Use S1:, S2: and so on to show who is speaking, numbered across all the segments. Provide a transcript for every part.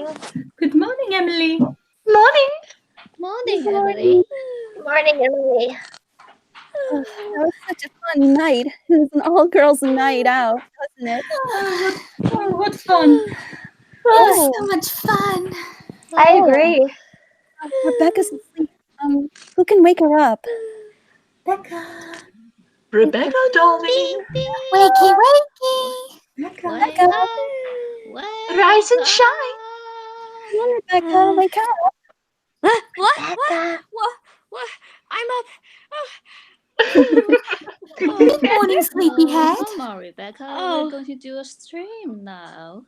S1: morning.
S2: Good morning, Emily.
S1: Morning.
S3: Morning, Emily.
S1: Morning, Emily.
S4: That was such a fun night. It was an all-girls night out, wasn't it?
S2: What fun.
S4: Oh,
S5: So much fun.
S1: I agree.
S4: Rebecca's asleep. Who can wake her up?
S6: Rebecca, darling.
S5: Wakey, wakey.
S3: Wake up.
S6: Rise and shine.
S4: Come on, Rebecca, wake up.
S3: What? I'm up.
S5: Good morning, sleepyhead.
S3: Come on, Rebecca.
S7: Oh.
S3: We're going to do a stream now.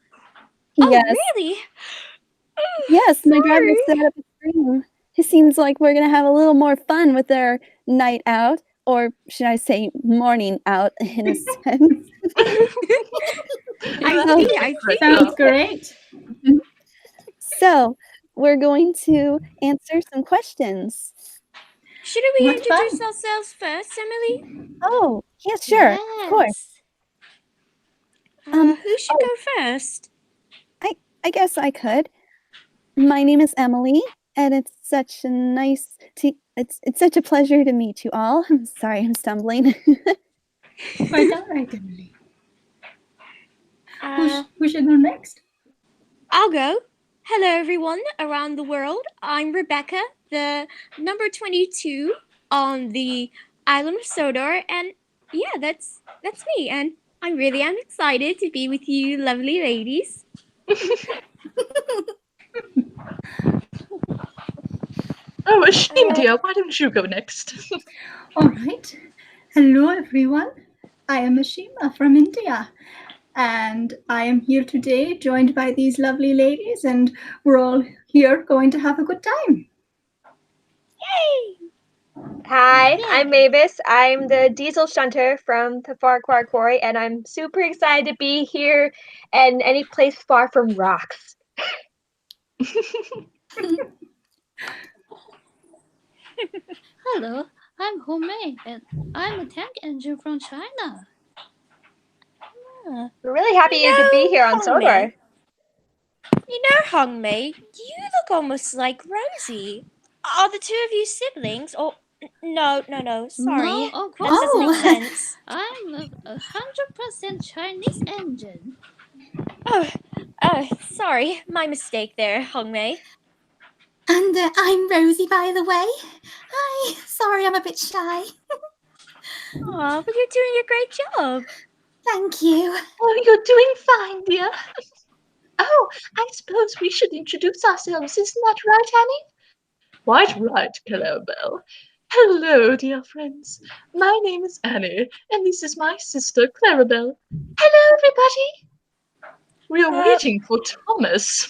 S4: Yes,
S7: Really?
S4: yes, my driver
S7: Sorry.
S4: set up a stream. It seems like we're going to have a little more fun with our night out, or should I say morning out in a sense.
S7: I think
S2: Sounds great.
S4: So, we're going to answer some questions.
S7: Shouldn't we
S2: What
S7: introduce
S2: fun.
S7: ourselves first, Emily?
S4: Oh, yeah, sure, of course.
S7: Who should go first?
S4: I guess I could. My name is Emily, and it's such a it's such a pleasure to meet you all. I'm sorry, I'm stumbling.
S2: Quite all right, Emily. Who should go next?
S7: I'll go. Hello, everyone around the world. I'm Rebecca, the number 22 on the island of Sodor, and yeah, that's me. And I really am excited to be with you, lovely ladies.
S6: Oh, Ashima, dear, why don't you go next?
S2: All right. Hello, everyone. I am Ashima from India. And I am here today joined by these lovely ladies, and we're all here going to have a good time.
S7: Yay!
S1: Hi, I'm Mavis. I'm the diesel shunter from the Far Quarry, and I'm super excited to be here and any place far from rocks.
S3: Hello, I'm Homei, and I'm a tank engine from China.
S1: We're really happy you could be here on Sodor.
S7: You know, Hongmei, you look almost like Rosie. Are the two of you siblings? Or no, sorry.
S3: No, of
S7: That
S3: course
S7: doesn't make
S3: not.
S7: sense.
S3: I'm a 100% Chinese engine.
S7: Oh, sorry, my mistake there, Hongmei.
S5: And I'm Rosie, by the way. Hi. Sorry, I'm a bit shy.
S7: Aw, but you're doing a great job.
S5: Thank you.
S6: Oh, you're doing fine, dear. Oh, I suppose we should introduce ourselves. Isn't that right, Annie? Quite right, Clarabel. Hello, dear friends. My name is Annie, and this is my sister, Clarabel. Hello, everybody. We are waiting for Thomas.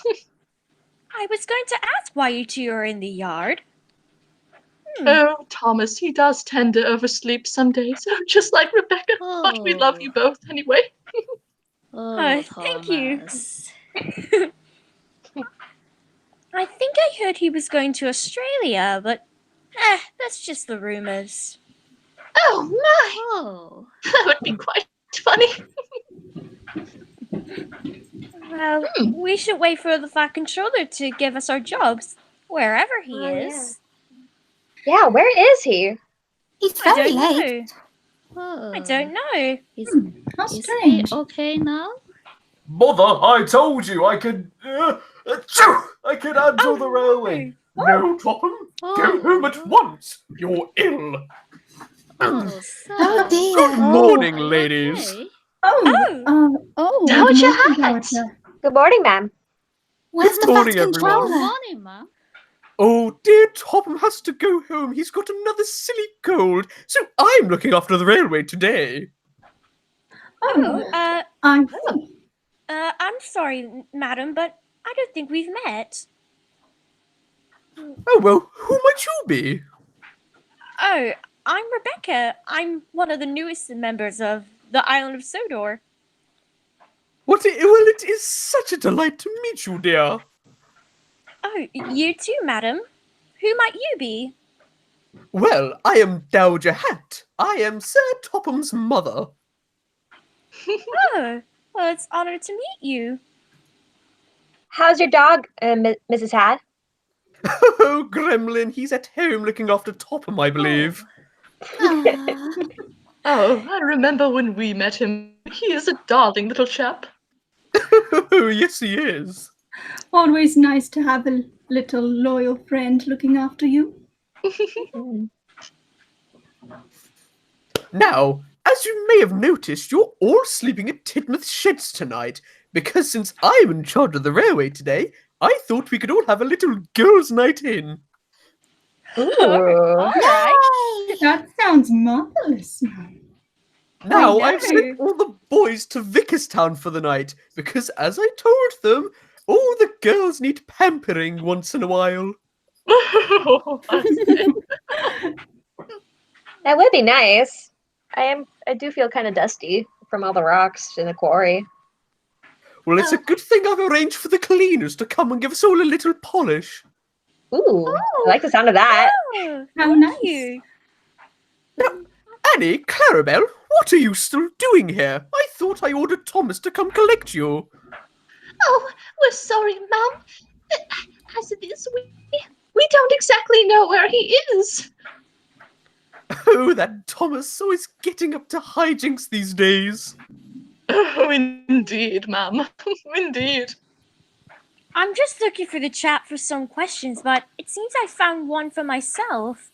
S7: I was going to ask why you two are in the yard.
S6: Oh, Thomas, he does tend to oversleep some days, just like Rebecca. But we love you both anyway.
S7: Thank you.
S3: Thomas.
S7: I think I heard he was going to Australia, but that's just the rumors.
S6: Oh, my!
S3: Oh,
S6: That would be quite funny.
S7: Well, we should wait for the Fat Controller to give us our jobs, wherever he is.
S1: Yeah, where is he?
S5: He's
S7: I
S5: very
S7: don't
S5: late.
S7: know. I don't know.
S2: How
S3: is he
S2: strange.
S3: okay now?
S8: Mother, I told you I could. I could handle the railway. No, Topham, go home at once. You're ill.
S3: Oh, so
S5: Oh, dear.
S8: Good morning,
S3: are you
S8: ladies.
S3: okay?
S2: Dowager
S1: Hatt.
S2: Hatt.
S1: Good morning, ma'am.
S5: Where's the
S8: Good morning,
S5: fat
S8: everyone.
S3: Good
S5: controller?
S3: morning, Mom.
S8: Oh, dear Topham has to go home. He's got another silly cold, so I'm looking after the railway today.
S2: I see.
S7: I'm sorry, madam, but I don't think we've met.
S8: Oh, well, who might you be?
S7: Oh, I'm Rebecca. I'm one of the newest members of the island of Sodor.
S8: Well, it is such a delight to meet you, dear.
S7: Oh, you too, madam. Who might you be?
S8: Well, I am Dowager Hatt. I am Sir Topham's mother.
S7: Oh, well, it's an honor to meet you.
S1: How's your dog, Mrs. Hatt?
S8: Oh, Gremlin, he's at home looking after Topham, I believe.
S5: Aw.
S6: Oh, I remember when we met him. He is a darling little chap.
S8: Oh, yes, he is.
S2: Always nice to have a little loyal friend looking after you.
S8: Now, as you may have noticed, you're all sleeping at Tidmouth sheds tonight, because since I'm in charge of the railway today, I thought we could all have a little girls' night in.
S1: Ooh.
S5: Yay!
S2: That sounds marvelous, Mum.
S8: Now,
S2: I
S8: I've sent all the boys to Vicarstown for the night, because as I told them, all the girls need pampering once in a while.
S1: That would be nice. I do feel kind of dusty from all the rocks in the quarry.
S8: Well, it's a good thing I've arranged for the cleaners to come and give us all a little polish.
S1: Ooh, I like the sound of that.
S7: Oh,
S2: How
S7: thank
S2: nice.
S7: you.
S8: Annie, Clarabel, what are you still doing here? I thought I ordered Thomas to come collect you.
S6: Oh, we're sorry, Mum. As it is, we don't exactly know where he is.
S8: Oh, that Thomas always getting up to hijinks these days.
S6: Oh, indeed, Mum. Indeed.
S7: I'm just looking for the chat for some questions, but it seems I found one for myself.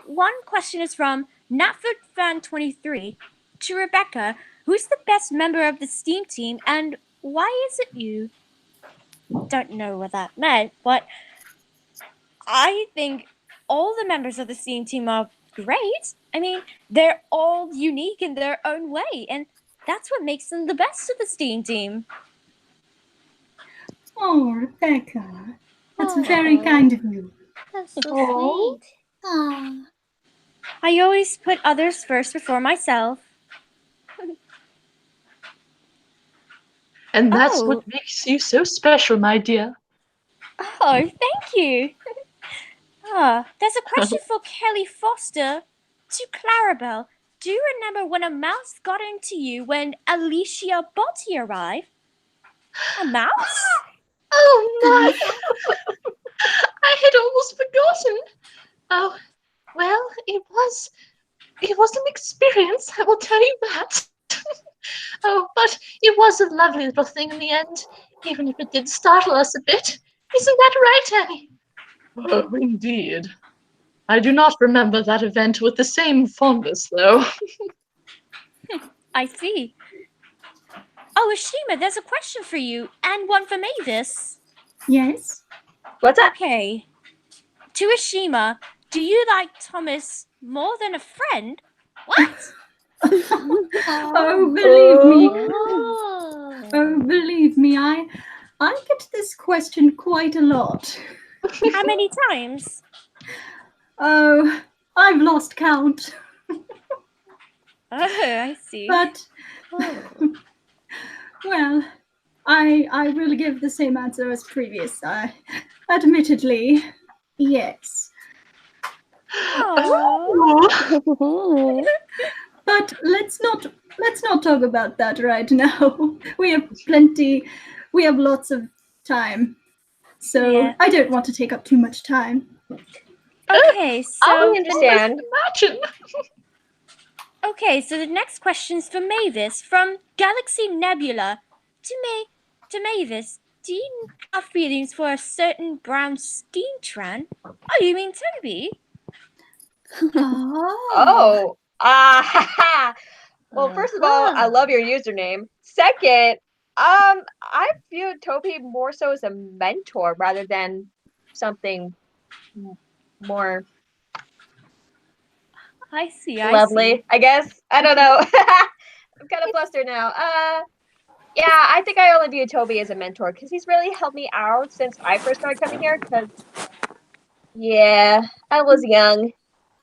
S7: One question is from NatfordFan23 to Rebecca. Who's the best member of the STEAM team, and why is it you? Don't know what that meant, but I think all the members of the STEAM team are great. I mean, they're all unique in their own way, and that's what makes them the best of the STEAM team.
S2: Oh, Rebecca. That's very kind of you.
S3: That's so
S1: Oh.
S3: sweet.
S5: Aw.
S7: I always put others first before myself.
S6: And that's
S7: Oh.
S6: what makes you so special, my dear.
S7: Oh, thank you. There's a question for Kelly Foster to Clarabel. Do you remember when a mouse got into you when Alicia Botti arrived? A mouse?
S6: Oh, my! I had almost forgotten. Oh, well, it was an experience, I will tell you that. Oh, but it was a lovely little thing in the end, even if it did startle us a bit. Isn't that right, Annie? Oh, indeed. I do not remember that event with the same fondness, though.
S7: I see. Oh, Ashima, there's a question for you, and one for Mavis.
S2: Yes?
S1: What's up?
S7: Okay. To Ashima, do you like Thomas more than a friend? What?
S2: Oh, believe me.
S3: Oh.
S2: Oh, believe me, I get this question quite a lot.
S7: How many times?
S2: Oh, I've lost count.
S7: Oh, I see.
S2: But, well, I will give the same answer as previous. Admittedly, yes.
S7: Oh.
S2: But let's not talk about that right now. We have lots of time. So
S7: Yeah.
S2: I don't want to take up too much time.
S7: Okay, so
S1: I understand.
S6: Imagine.
S7: Okay, so the next question's for Mavis from Galaxy Nebula. To Mavis, do you have feelings for a certain brown steam tran? Oh, you mean Toby?
S1: Oh. Well, first of all, I love your username. Second, I view Toby more so as a mentor rather than something more
S7: I see.
S1: lovely, I guess. I don't know. I'm kind of flustered now. Yeah, I think I only view Toby as a mentor because he's really helped me out since I first started coming here. Because, yeah, I was young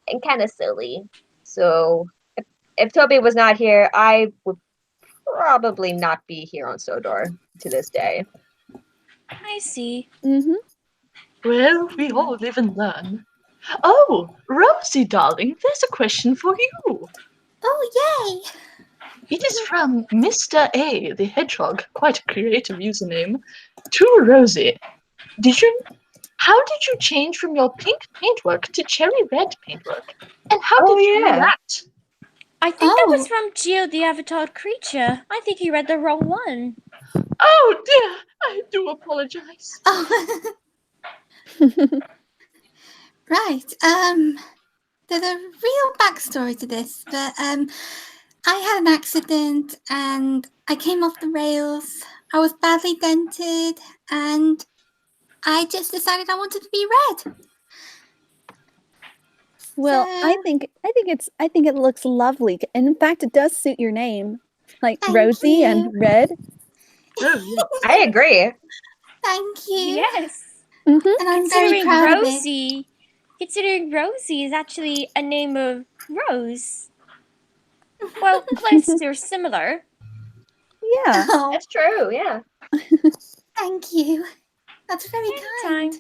S1: and kind of silly. So if Toby was not here, I would probably not be here on Sodor to this day.
S7: I see.
S4: Mm-hmm.
S6: Well, we all live and learn. Oh, Rosie, darling, there's a question for you.
S5: Oh, yay!
S6: It is from Mr. A, the Hedgehog. Quite a creative username. to Rosie, how did you change from your pink paintwork to cherry red paintwork? And how did you know that?
S7: I think that was from Zhou, the Avatar creature. I think he read the wrong one.
S6: Oh dear, I do apologize.
S5: Oh. Right. There's a real backstory to this, but I had an accident and I came off the rails. I was badly dented, and I just decided I wanted to be red.
S4: Well, I
S5: So-
S4: think it looks lovely. And in fact, it does suit your name. Like
S5: Thank
S4: Rosie
S5: you.
S4: and red.
S1: I agree.
S5: Thank you.
S7: Yes.
S4: Mhm.
S5: And I'm very
S7: Considering
S5: proud of it.
S7: Rosie is actually a name of Rose. Well, close or similar.
S4: Yeah.
S5: Oh,
S1: That's true, yeah.
S5: thank you. That's very kind.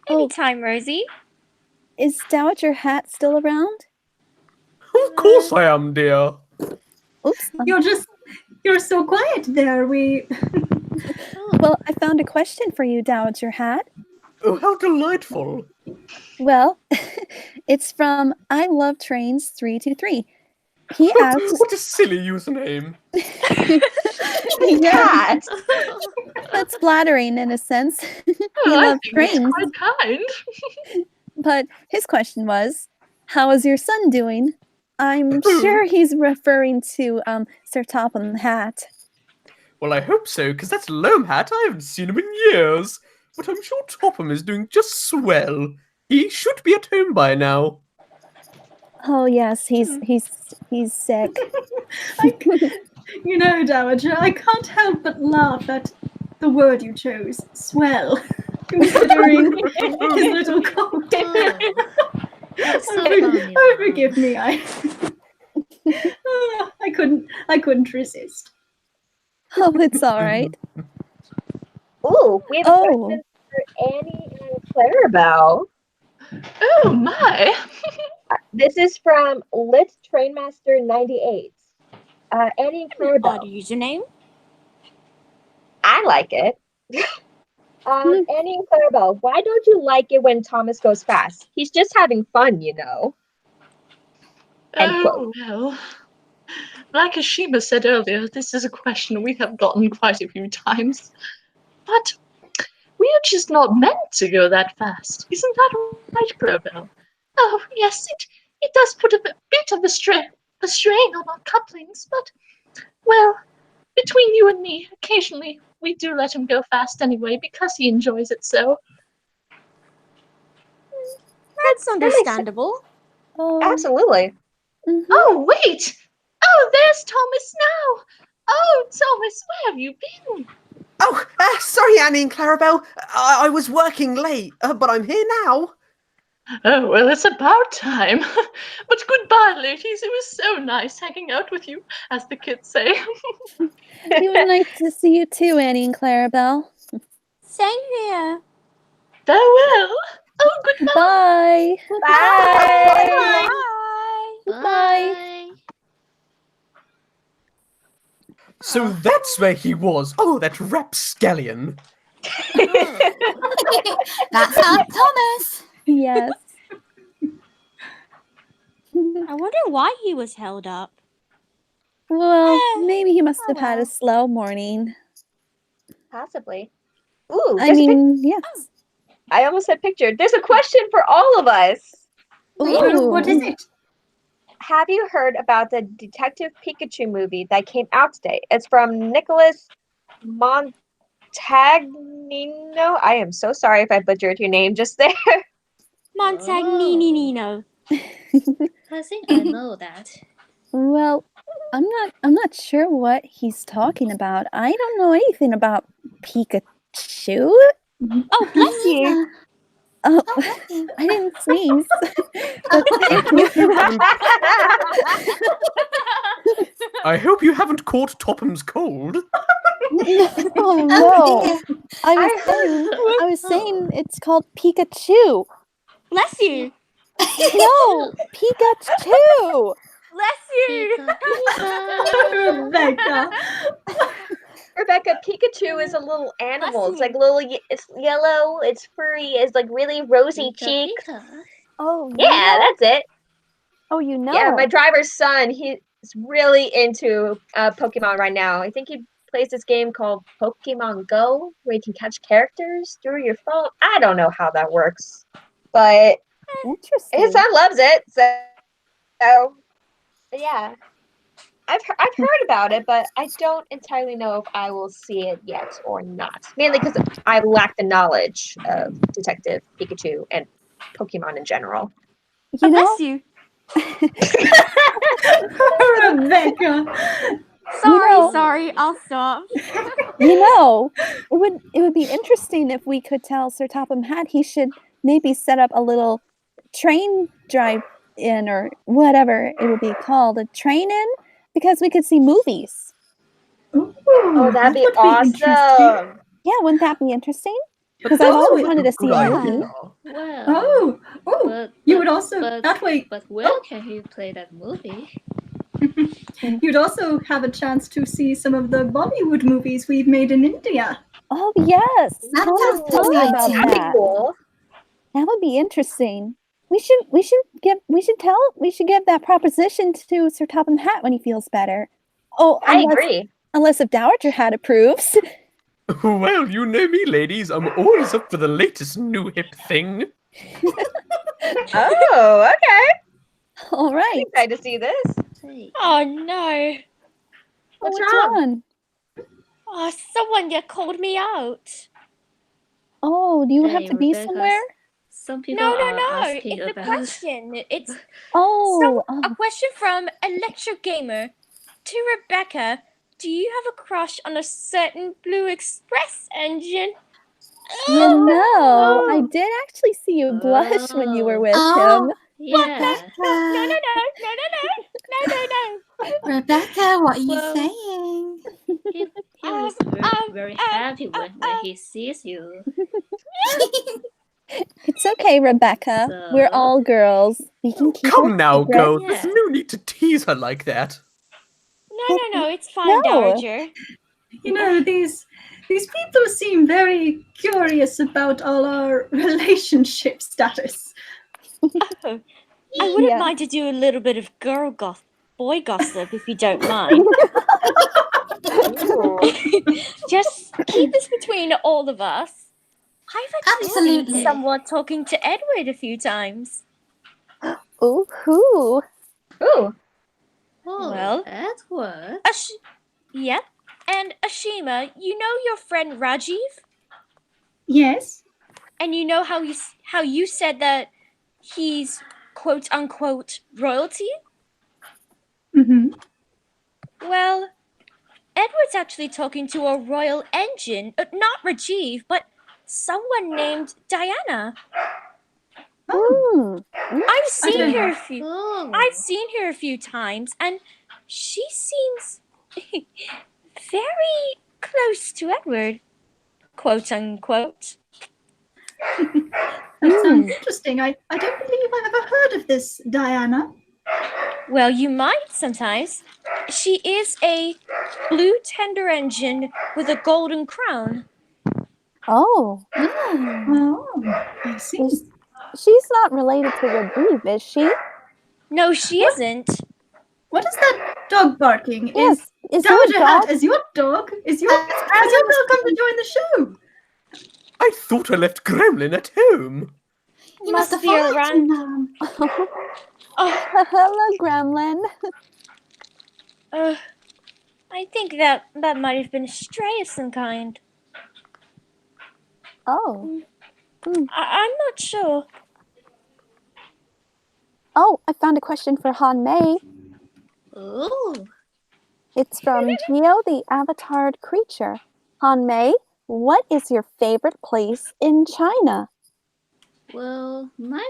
S4: Oh.
S7: Anytime, Rosie.
S4: Is Dowager Hatt still around?
S8: Of course I am, dear.
S4: Oops.
S2: You're so quiet there.
S4: Well, I found a question for you, Dowager Hatt.
S8: Oh, how delightful.
S4: Well, it's from I Love Trains 323. He asks,
S8: What a silly username.
S4: yeah,
S1: Cat.
S4: that's flattering in a sense. He
S6: Well, I
S4: loves
S6: think it's
S4: trains.
S6: quite kind.
S4: But his question was, how is your son doing? I'm sure he's referring to Sir Topham Hatt.
S8: Well, I hope so, because that's Loam Hat. I haven't seen him in years. But I'm sure Topham is doing just swell. He should be at home by now.
S4: Oh yes, he's sick.
S2: You know, Dowager, I can't help but laugh at the word you chose, swell, considering his little coat.
S3: That's so
S2: Oh,
S3: funny.
S2: forgive me, I couldn't resist.
S4: Oh, it's all right.
S1: Ooh, we have a
S4: Oh.
S1: question for Annie and Clarabel.
S6: Oh my!
S1: This is from Lit Trainmaster 98. Annie and
S7: Odd
S1: Clarabel.
S7: username.
S1: I like it. Annie and Clarabel, why don't you like it when Thomas goes fast? He's just having fun, you know. End
S6: Oh
S1: quote.
S6: well. Like Ashima said earlier, this is a question we have gotten quite a few times. But we are just not meant to go that fast. Isn't that right, Clarabel? Oh, yes, it does put a bit of a strain on our couplings, but, well, between you and me, occasionally we do let him go fast anyway because he enjoys it so.
S7: That's understandable.
S4: Oh,
S1: Absolutely.
S4: mhm.
S6: Oh, wait! Oh, there's Thomas now! Oh, Thomas, where have you been?
S8: Oh, sorry, Annie and Clarabel. I was working late, but I'm here now.
S6: Oh, well, it's about time. But goodbye, ladies. It was so nice hanging out with you, as the kids say.
S4: It was nice to see you too, Annie and Clarabel.
S7: Same here.
S6: Farewell. Oh, goodbye.
S4: Bye.
S1: Bye.
S7: Bye.
S4: Bye.
S8: So that's where he was. Oh, that rapscallion.
S5: That's Aunt Thomas.
S4: Yes.
S7: I wonder why he was held up.
S4: Well, maybe he must
S7: Oh
S4: have had a
S7: well.
S4: slow morning.
S1: Possibly. Ooh,
S4: I
S1: there's a
S4: mean, yes.
S1: I almost said picture. There's a question for all of us.
S4: Ooh.
S2: What is it?
S1: Have you heard about the Detective Pikachu movie that came out today? It's from Nicholas Montagnino. I am so sorry if I butchered your name just there.
S7: Montagnino.
S3: I think I know that.
S4: Well, I'm not sure what he's talking about. I don't know anything about Pikachu.
S7: Oh, bless you.
S4: Oh,
S5: Oh, bless you.
S4: I didn't sneeze. But thank you.
S8: I hope you haven't caught Topham's cold.
S4: Oh
S5: Oh,
S4: no!
S5: dear.
S4: I was saying it's called Pikachu.
S7: Bless you.
S4: No, Pikachu.
S7: Bless you.
S3: Pika, Pika.
S2: Rebecca.
S1: Rebecca, Pikachu is a little animal. It's like it's yellow, it's furry, it's like really rosy cheeks.
S4: Oh,
S1: Yeah, that's it.
S4: Oh, you know.
S1: Yeah, my driver's son, he's really into Pokemon right now. I think he plays this game called Pokemon Go, where you can catch characters through your phone. I don't know how that works, but
S4: Interesting.
S1: his son loves it. So yeah, I've heard about it, but I don't entirely know if I will see it yet or not. Mainly because I lack the knowledge of Detective Pikachu and Pokemon in general.
S4: You know,
S7: Bless you.
S2: Rebecca.
S7: Sorry, I'll stop.
S4: You know, it would be interesting if we could tell Sir Topham Hatt he should maybe set up a little train drive-in or whatever it would be called, a train-in, because we could see movies.
S2: Ooh,
S1: Oh, that'd be awesome.
S4: Yeah, wouldn't that be interesting? Because I've always wanted to see a movie.
S3: Well,
S2: you would also that way.
S3: But where can he play that movie?
S2: You'd also have a chance to see some of the Bollywood movies we've made in India.
S4: Oh yes, tell me about
S1: That'd be
S4: that.
S1: cool.
S4: That would be interesting. We should give that proposition to Sir Topham Hatt when he feels better. Oh,
S1: I agree.
S4: Unless if Dowager Hatt approves.
S8: Well, you know me, ladies. I'm always up for the latest new hip thing.
S1: Oh, okay.
S4: All right.
S1: I'm excited to see this.
S7: Oh no.
S1: What's wrong?
S7: Oh, someone just called me out.
S4: Oh, do you have
S3: Hey,
S4: to be
S3: Rebecca,
S4: somewhere?
S3: Some people
S7: No.
S3: are asking
S7: It's a
S3: about
S7: question. It's a question from Electro Gamer to Rebecca. Do you have a crush on a certain Blue Express engine?
S4: You know, I did actually see you blush when you were with him.
S3: Yeah.
S7: No.
S5: Rebecca, what are you
S3: Well,
S5: saying?
S3: He was very happy when he sees you.
S4: It's okay, Rebecca. We're all girls. We can keep
S8: Come
S4: our
S8: now,
S4: secret.
S8: girls. There's no need to tease her like that.
S7: No, it's fine, Dowager.
S2: You know, these people seem very curious about all our relationship status.
S7: I wouldn't mind to do a little bit of boy gossip if you don't mind. Just keep this between all of us. I've actually seen someone talking to Edward a few times.
S4: Ooh, who?
S1: Ooh.
S3: Oh,
S7: Well,
S3: Edward.
S7: Yep. And Ashima, you know your friend Rajiv?
S2: Yes.
S7: And you know how you said that he's quote unquote royalty?
S2: Mm-hmm.
S7: Well, Edward's actually talking to a royal engine, not Rajiv, but someone named Diana. I've seen her a few times, and she seems very close to Edward, quote unquote.
S2: That sounds interesting. I don't believe I've ever heard of this Diana.
S7: Well, you might sometimes. She is a blue tender engine with a golden crown.
S4: Oh.
S2: Oh, I see.
S4: She's not related to Rajiv, is she?
S7: No, she isn't.
S2: What is that dog barking?
S4: Yes. Is
S2: Dowager
S4: your
S2: Hatt
S4: dog?
S2: Has your dog come to join the show?
S8: I thought I left Gremlin at home.
S5: You must have
S7: be
S5: followed
S7: around.
S5: him.
S4: Hello, Gremlin.
S7: I think that might have been a stray of some kind.
S4: Oh.
S7: I'm not sure.
S4: Oh, I found a question for Han Mei.
S3: Oh.
S4: It's from Geo the Avatared Creature. Han Mei, what is your favorite place in China?
S3: Well, my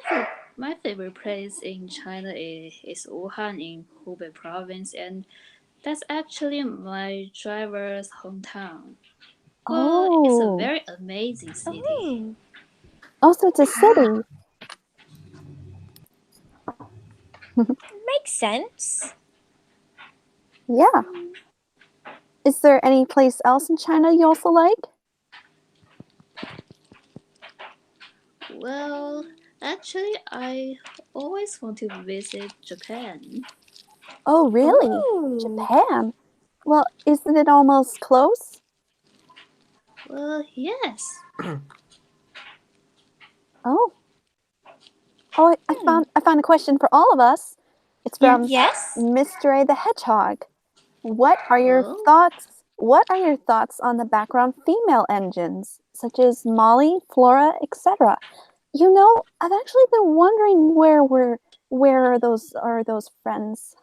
S3: favorite place in China is Wuhan in Hubei province, and that's actually my driver's hometown. Well, it's a very amazing city.
S4: Oh, so it's a city.
S7: Makes sense.
S4: Yeah. Is there any place else in China you also like?
S3: Well, actually, I always want to visit Japan.
S4: Oh, really?
S1: Ooh.
S4: Japan? Well, isn't it almost close?
S3: Well, yes.
S4: Oh. Oh, I found a question for all of us. It's from
S7: Yes?
S4: Mr. A the Hedgehog. What are your
S3: Oh.
S4: thoughts? What are your thoughts on the background female engines, such as Molly, Flora, etc.? You know, I've actually been wondering where are those friends?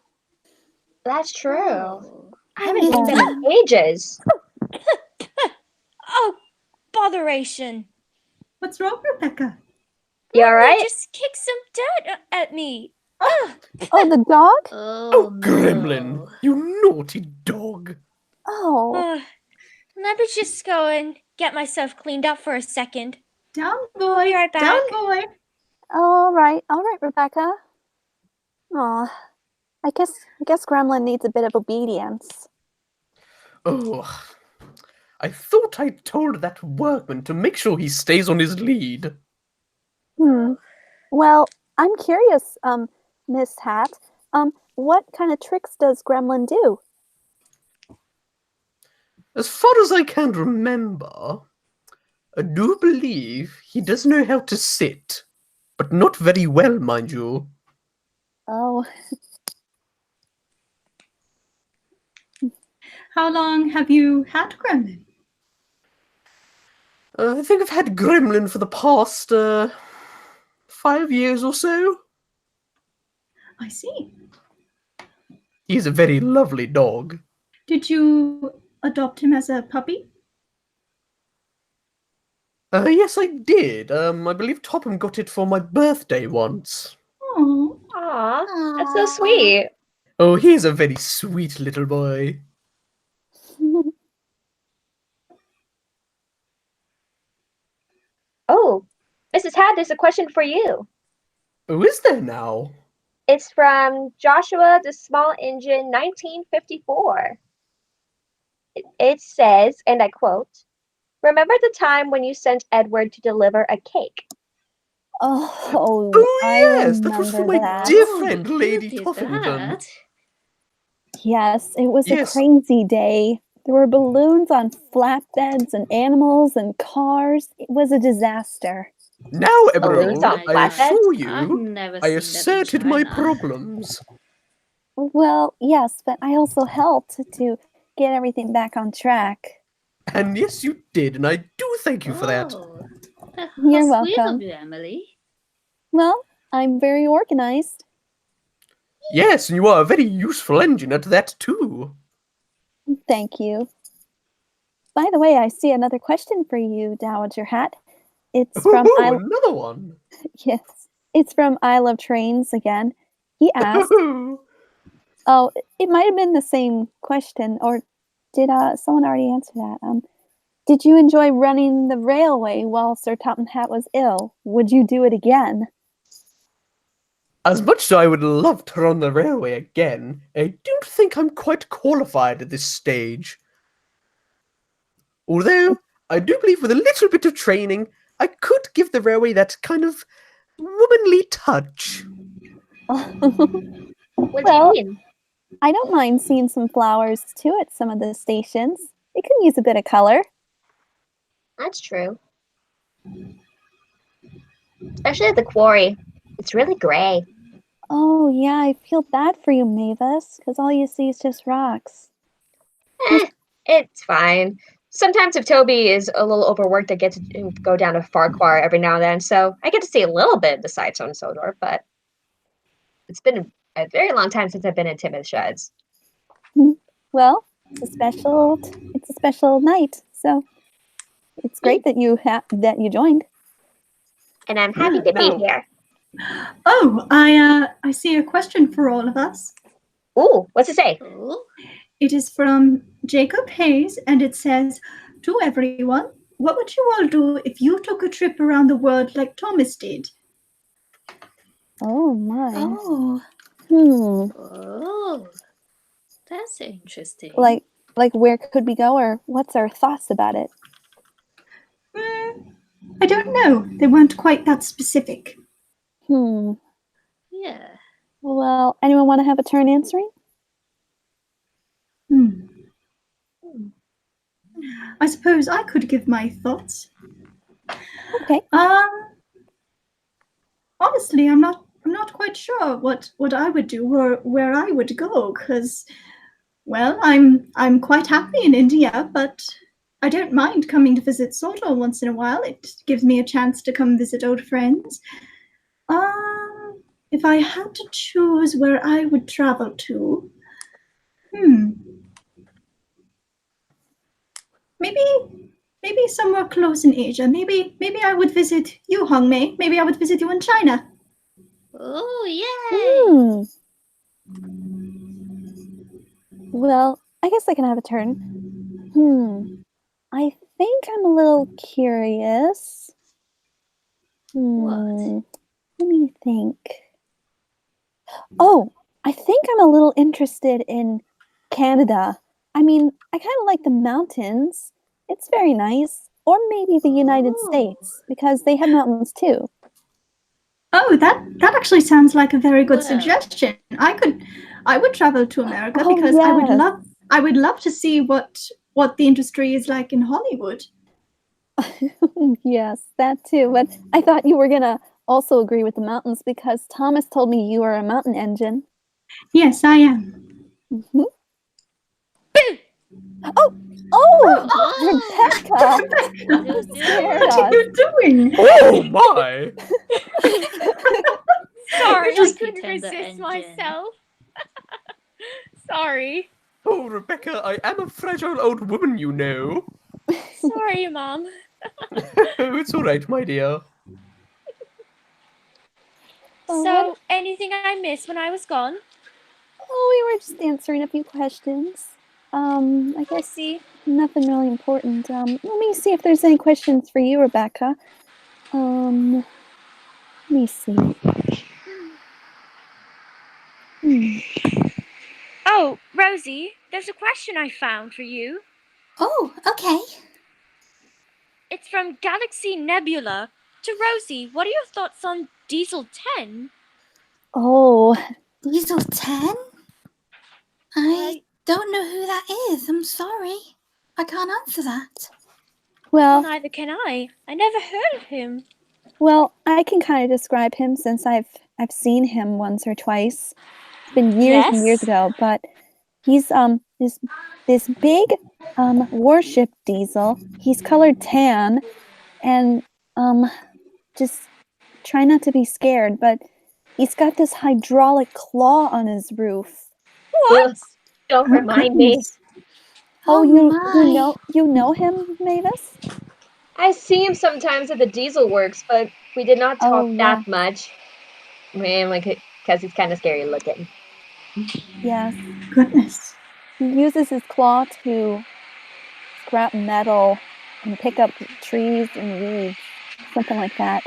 S1: That's true.
S3: Oh.
S1: I haven't seen them in ages.
S7: Oh, botheration.
S2: What's wrong, Rebecca?
S1: You
S7: They
S1: alright?
S7: just kicked some dirt at me.
S4: Oh, the dog?
S3: Oh, no.
S8: Gremlin, you naughty dog.
S4: Oh,
S7: Let me just go and get myself cleaned up for a second.
S2: Down, boy.
S7: Be right back.
S2: Down, boy.
S4: all right, Rebecca. Aw, I guess Gremlin needs a bit of obedience.
S8: Oh, I thought I told that workman to make sure he stays on his lead.
S4: Well, I'm curious, Miss Hat. What kind of tricks does Gremlin do?
S8: As far as I can remember, I do believe he does know how to sit, but not very well, mind you.
S4: Oh,
S2: How long have you had Gremlin?
S8: I think I've had Gremlin for the past 5 years or so.
S2: I see.
S8: He's a very lovely dog.
S2: Did you adopt him as a puppy?
S8: Yes, I did. I believe Topham got it for my birthday once.
S2: Oh,
S1: Aw, that's so sweet.
S8: Oh, he's a very sweet little boy.
S1: Oh, Mrs. Hat, there's a question for you.
S8: Oh, is there now?
S1: It's from Joshua the Small Engine 1954. It says, and I quote, "Remember the time when you sent Edward to deliver a cake?"
S4: oh,
S8: Oh,
S4: I
S8: yes, that was for
S4: remember
S8: my
S4: that.
S8: dear
S3: Oh,
S8: friend,
S3: you
S8: Lady
S3: did
S8: Toffington.
S3: that.
S4: Yes, it was a
S8: Yes.
S4: crazy day. There were balloons on flatbeds and animals and cars. It was a disaster.
S8: Now,
S1: Balloons
S8: Emerald,
S1: on
S8: I
S1: flatbeds?
S8: assure
S3: I've
S8: you,
S3: never
S8: I
S3: seen
S8: asserted
S3: that in
S8: my
S3: China.
S8: problems.
S4: Well, yes, but I also helped to get everything back on track.
S8: And yes, you did, and I do thank you for that.
S3: Oh, how
S4: You're
S3: sweet
S4: welcome.
S3: of you, Emily.
S4: Well, I'm very organized.
S8: Yes, and you are a very useful engine at that too.
S4: Thank you. By the way, I see another question for you, Dowager Hat. It's from
S8: Ooh, another one.
S4: Yes, it's from I Love Trains again. He asked, oh, it might have been the same question, or did someone already answer that? Did you enjoy running the railway while Sir Topham Hatt was ill? Would you do it again?
S8: As much as I would love to run the railway again, I don't think I'm quite qualified at this stage. Although, I do believe with a little bit of training, I could give the railway that kind of womanly touch.
S1: What
S4: Well,
S1: do you mean?
S4: I don't mind seeing some flowers too at some of the stations. It could use a bit of color.
S1: That's true. Especially at the quarry. It's really gray.
S4: Oh, yeah, I feel bad for you, Mavis, because all you see is just rocks.
S1: It's fine. Sometimes if Toby is a little overworked, I get to go down to Farquhar every now and then, so I get to see a little bit of the sights on Sodor, but it's been a very long time since I've been in Tidmouth Sheds.
S4: Well, it's a special night, so it's great that you joined.
S1: And I'm happy to be
S8: Now-
S1: here.
S2: Oh, I see a question for all of us.
S1: Ooh, what's it say?
S3: Oh,
S2: It is from Jacob Hayes, and it says, "To everyone, what would you all do if you took a trip around the world like Thomas did?"
S4: Oh, my.
S5: Oh,
S4: Hmm.
S3: oh, that's interesting.
S4: Like like where could we go, or what's our thoughts about it?
S2: I don't know. They weren't quite that specific.
S3: Yeah.
S4: Well, anyone want to have a turn answering?
S2: I suppose I could give my thoughts.
S4: Okay.
S2: Honestly, I'm not quite sure what I would do or where I would go, because, well, I'm quite happy in India, but I don't mind coming to visit Soto once in a while. It gives me a chance to come visit old friends. If I had to choose where I would travel to, maybe somewhere close in Asia. Maybe I would visit you, Hongmei. Maybe I would visit you in China.
S3: Oh, yay!
S4: Well, I guess I can have a turn. I think I'm a little curious.
S3: What?
S4: Let me think. Oh, I think I'm a little interested in Canada. I mean, I kind of like the mountains. It's very nice. Or maybe the United States, because they have mountains too.
S2: Oh, that actually sounds like a very good
S3: Wow.
S2: suggestion. I would travel to America
S4: Oh,
S2: because I would
S4: yes.
S2: love to see what the industry is like in Hollywood.
S4: Yes, that too. But I thought you were gonna also agree with the mountains because Thomas told me you are a mountain engine.
S2: Yes, I am.
S4: Mhm. Rebecca! You scared
S2: What are
S4: us.
S2: you doing?
S8: Oh my!
S7: Sorry, I
S3: Just
S7: couldn't
S3: pretend the
S7: resist
S3: engine.
S7: myself. Sorry.
S8: Oh, Rebecca, I am a fragile old woman, you know.
S7: Sorry, Mom.
S8: It's all right, my dear.
S7: So, anything I missed when I was gone?
S4: Oh, we were just answering a few questions. I
S7: I
S4: guess
S7: see.
S4: nothing really important. Let me see if there's any questions for you, Rebecca. Let me see.
S7: Oh, Rosie, there's a question I found for you.
S5: Oh, okay.
S7: It's from Galaxy Nebula. To Rosie, what are your thoughts on Diesel 10?
S4: Oh,
S5: Diesel 10? I don't know who that is. I'm sorry. I can't answer that.
S4: well,
S7: Neither can I. I never heard of him.
S4: well, I can kind of describe him since I've seen him once or twice. It's been years and years
S7: Yes?
S4: ago, but he's this big warship diesel. He's colored tan, and just try not to be scared, but he's got this hydraulic claw on his roof.
S7: What?
S1: Ugh, don't
S2: Oh,
S1: remind me.
S2: goodness.
S4: Oh,
S5: my.
S4: you know him, Mavis?
S1: I see him sometimes at the Diesel Works, but we did not talk
S4: Oh,
S1: that
S4: yeah.
S1: much. Man, like, because he's kind of scary looking.
S4: Yes.
S2: Goodness.
S4: He uses his claw to scrap metal and pick up trees and weeds, something like that.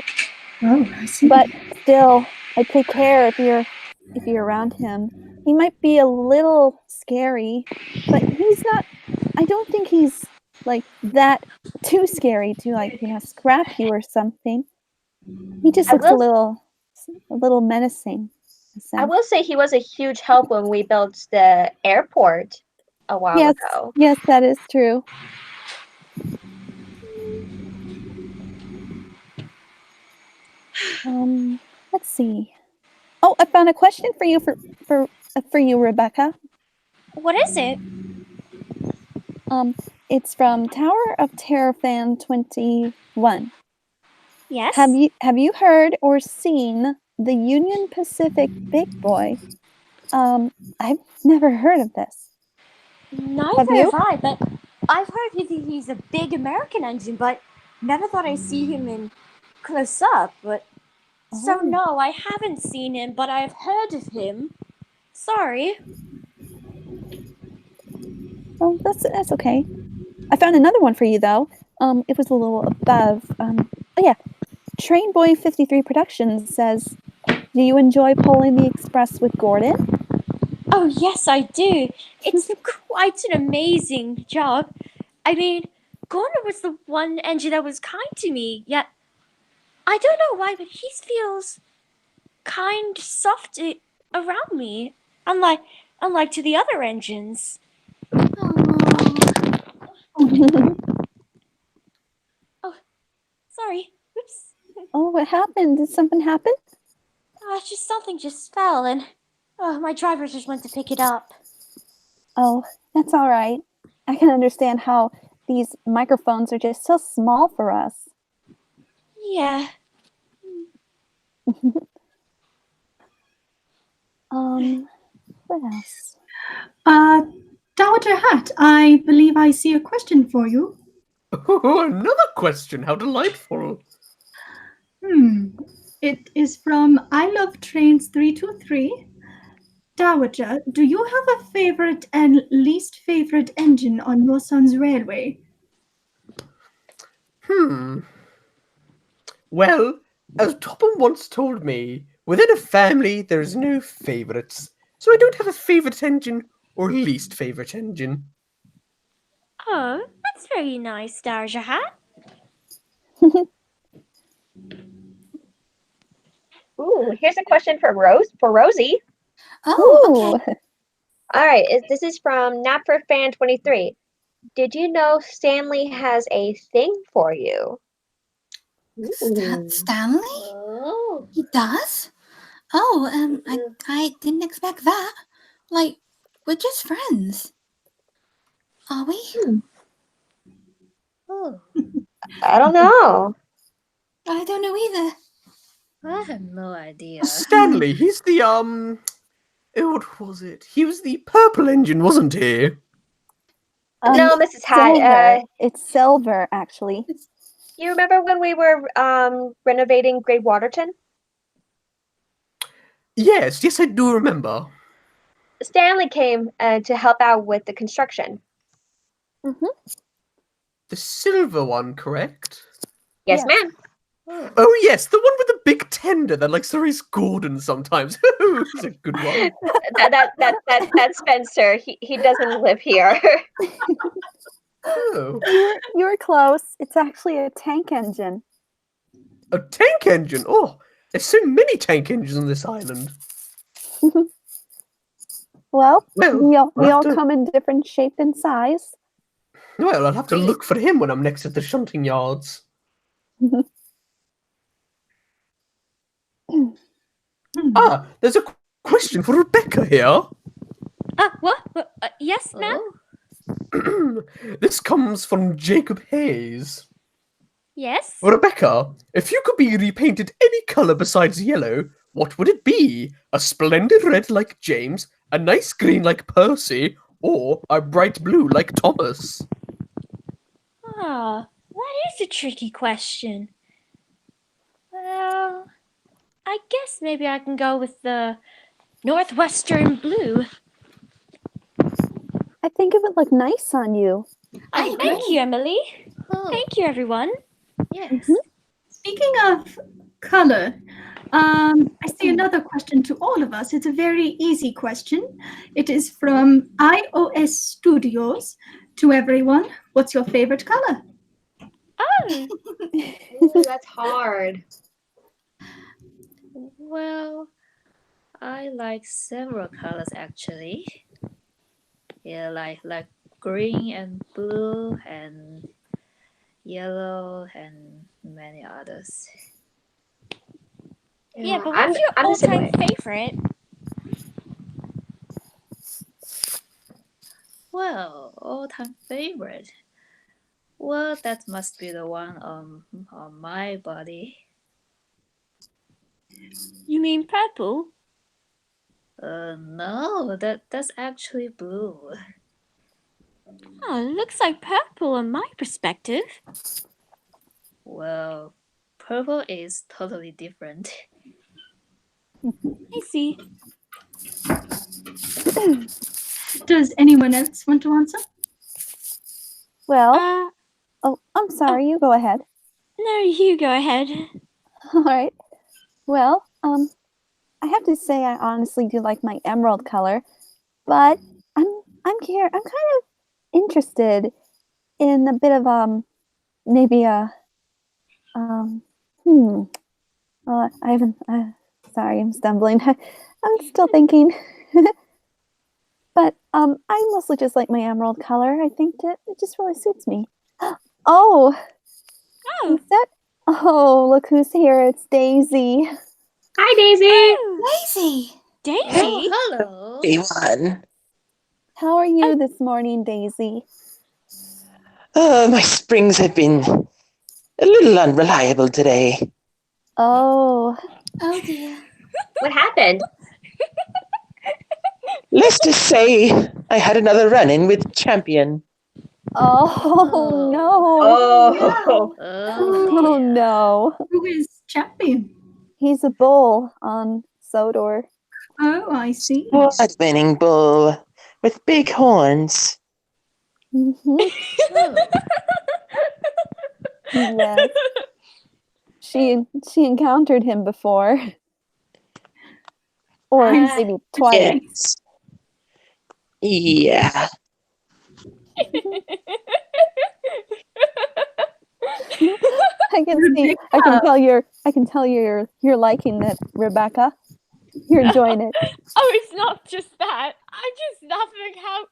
S2: Oh, I see.
S4: But still, I'd take care if you're around him. He might be a little scary, but he's not. I don't think he's like that too scary to, like, you know, scrap you or something. He just
S1: I
S4: looks a
S1: will-
S4: little menacing.
S1: I will say he was a huge help when we built the airport a while
S4: Yes,
S1: ago.
S4: yes, that is true. Let's see. Oh, I found a question for you for you, Rebecca.
S7: What is it?
S4: It's from Tower of Terror Fan 21.
S7: Yes?
S4: Have you heard or seen the Union Pacific Big Boy? I've never heard of this.
S7: Neither
S4: Have you?
S7: have I, but I've heard he's a big American engine, but never thought I'd see him in close up. But so
S4: Oh.
S7: no, I haven't seen him, but I've heard of him. Sorry.
S4: Oh, that's okay. I found another one for you though. It was a little above. Oh yeah, Train Boy 53 Productions says, "Do you enjoy pulling the express with Gordon?"
S7: Oh, yes, I do. It's quite an amazing job. I mean, Gordon was the one engine that was kind to me, yet I don't know why, but he feels kind, soft around me, unlike to the other engines. Sorry. Oops.
S4: Oh, what happened? Did something happen?
S7: Something just fell, and my driver just went to pick it up.
S4: Oh, that's all right. I can understand how these microphones are just so small for us.
S7: Yeah.
S4: What else?
S2: Dowager Hatt, I believe I see a question for you.
S8: Oh, another question. How delightful.
S2: It is from I Love Trains 323. Dowager, do you have a favorite and least favorite engine on your son's railway?
S8: Well, as Topham once told me, within a family there's no favourites. So I don't have a favourite engine or least favourite engine.
S7: Oh, that's very nice, Dowager Hatt.
S1: Ooh, here's a question for Rosie.
S5: Oh, okay.
S1: All right, this is from NapForFan23. Did you know Stanley has a thing for you?
S5: Stanley?
S3: Oh.
S5: He does? Oh, I didn't expect that. Like, we're just friends. Are we?
S3: Oh,
S1: I don't know.
S5: I don't know either.
S3: I have no idea.
S8: Stanley, he's the what was it? He was the purple engine, wasn't he?
S1: No, Mrs. Hatt.
S4: Silver. It's silver, actually.
S1: You remember when we were renovating Great Waterton?
S8: Yes, I do remember.
S1: Stanley came to help out with the construction.
S8: The silver one, correct?
S1: Yes, ma'am.
S8: Oh yes, the one with the big tender that likes to race Gordon sometimes. It's a good one.
S1: That's Spencer. He doesn't live here.
S8: Oh,
S4: You were close. It's actually a tank engine.
S8: a tank engine. Oh, there's so many tank engines on this island.
S4: Well,
S8: Well,
S4: we all come in different shape and size.
S8: Well, I'll have to look for him when I'm next at the shunting yards. There's a question for Rebecca here.
S7: What? Yes, ma'am?
S8: This comes from Jacob Hayes.
S7: Yes?
S8: Rebecca, if you could be repainted any colour besides yellow, what would it be? A splendid red like James, a nice green like Percy, or a bright blue like Thomas?
S7: That is a tricky question. Well, I guess maybe I can go with the Northwestern blue.
S4: I think it would look nice on you.
S7: Thank you, Emily. Thank you, everyone.
S3: Yes.
S2: Speaking of color, I see another question to all of us. It's a very easy question. It is from iOS Studios. To everyone, what's your favorite color?
S7: Oh,
S1: Ooh, that's hard.
S3: Well, I like several colors actually. Yeah, like green and blue and yellow and many others.
S7: yeah, but
S1: I'm
S7: what's your
S1: the same
S7: all-time
S1: way.
S7: favorite?
S3: Well, all-time favorite. Well, that must be the one on my body.
S7: You mean purple?
S3: No, that's actually blue.
S7: Oh, it looks like purple on my perspective.
S3: Well, purple is totally different.
S7: I see.
S2: Does anyone else want to answer?
S4: Well, I'm sorry. You go ahead.
S7: No, you go ahead.
S4: All right. Well, I have to say I honestly do like my emerald color. but I'm here. I'm kind of interested in a bit of maybe a I haven't. Sorry, I'm stumbling. I'm still thinking. But I mostly just like my emerald color. I think it just really suits me. Oh,
S7: Oh,
S4: oh, look who's here! It's Daisy.
S1: Hi, Daisy.
S5: Lazy.
S7: Daisy.
S3: Hello.
S9: Everyone.
S4: How are you this morning, Daisy?
S9: My springs have been a little unreliable today.
S4: Oh,
S5: Oh dear.
S1: What happened?
S9: Let's just say I had another run-in with Champion.
S4: oh no!
S1: Oh.
S4: Oh no!
S2: Who is champion?
S4: He's a bull on Sodor.
S2: Oh, I see.
S9: Blood-winning bull with big horns.
S4: Mhm. Yes. She encountered him before. Or maybe twice.
S9: Yes. Yeah.
S4: I can tell you're liking it, Rebecca. You're enjoying it.
S7: Oh, it's not just that. I'm just laughing how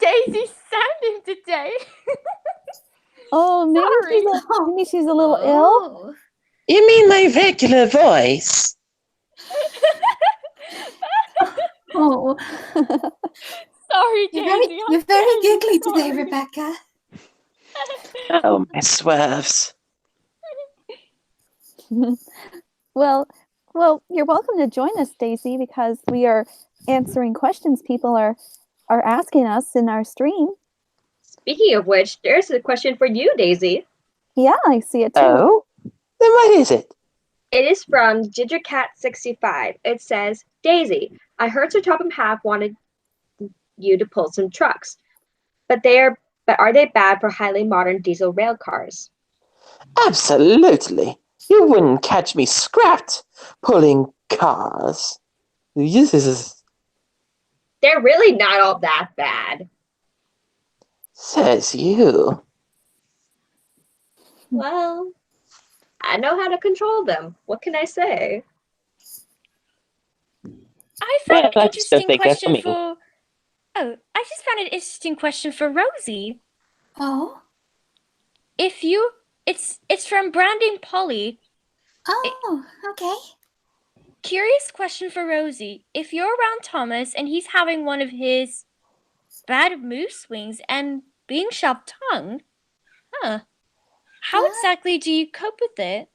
S7: Daisy's sounding today.
S4: Oh,
S7: Sorry.
S4: maybe she's a little ill.
S3: Oh.
S9: You mean my regular voice?
S2: Oh,
S7: Sorry,
S5: You're
S7: Daisy.
S5: very, you're very giggly
S7: sorry.
S5: today, Rebecca.
S9: Oh, my swerves.
S4: Well, you're welcome to join us, Daisy, because we are answering questions people are asking us in our stream.
S1: Speaking of which, there's a question for you, Daisy.
S4: Yeah, I see it too.
S9: Oh? Then what is it?
S1: It is from GingerCat65. It says, Daisy, I heard Sir Topham Hatt wanted you to pull some trucks, but are they bad for highly modern diesel rail cars?
S9: Absolutely. You wouldn't catch me scrapped pulling cars. Yes,
S1: They're really not all that bad.
S9: says you.
S1: Well, I know how to control them. What can I say?
S7: I found
S9: Well,
S7: an
S9: I just don't
S7: interesting
S9: think that's
S7: question
S9: for me.
S7: for. Oh, I just found an interesting question for Rosie.
S5: Oh.
S7: If you, it's from Branding Polly.
S5: Oh, okay.
S7: Curious question for Rosie. If you're around Thomas and he's having one of his bad mood swings and being sharp-tongued, how exactly do you cope with it?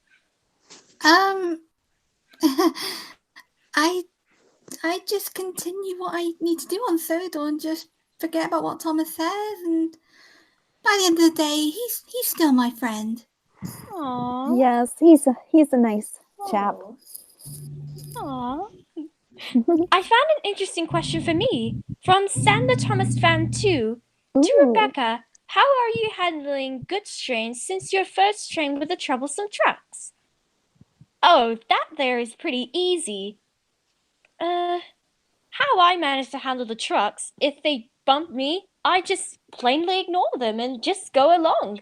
S5: I just continue what I need to do on Sodor and just forget about what Thomas says, and by the end of the day, he's still my friend.
S7: Aww.
S4: Yes, he's a nice chap.
S7: Aww. I found an interesting question for me from Sandra Thomas Fan 2 to
S4: Ooh.
S7: Rebecca. How are you handling good strains since your first strain with the troublesome trucks? Oh, that there is pretty easy. How I manage to handle the trucks, if they bump me, I just plainly ignore them and just go along.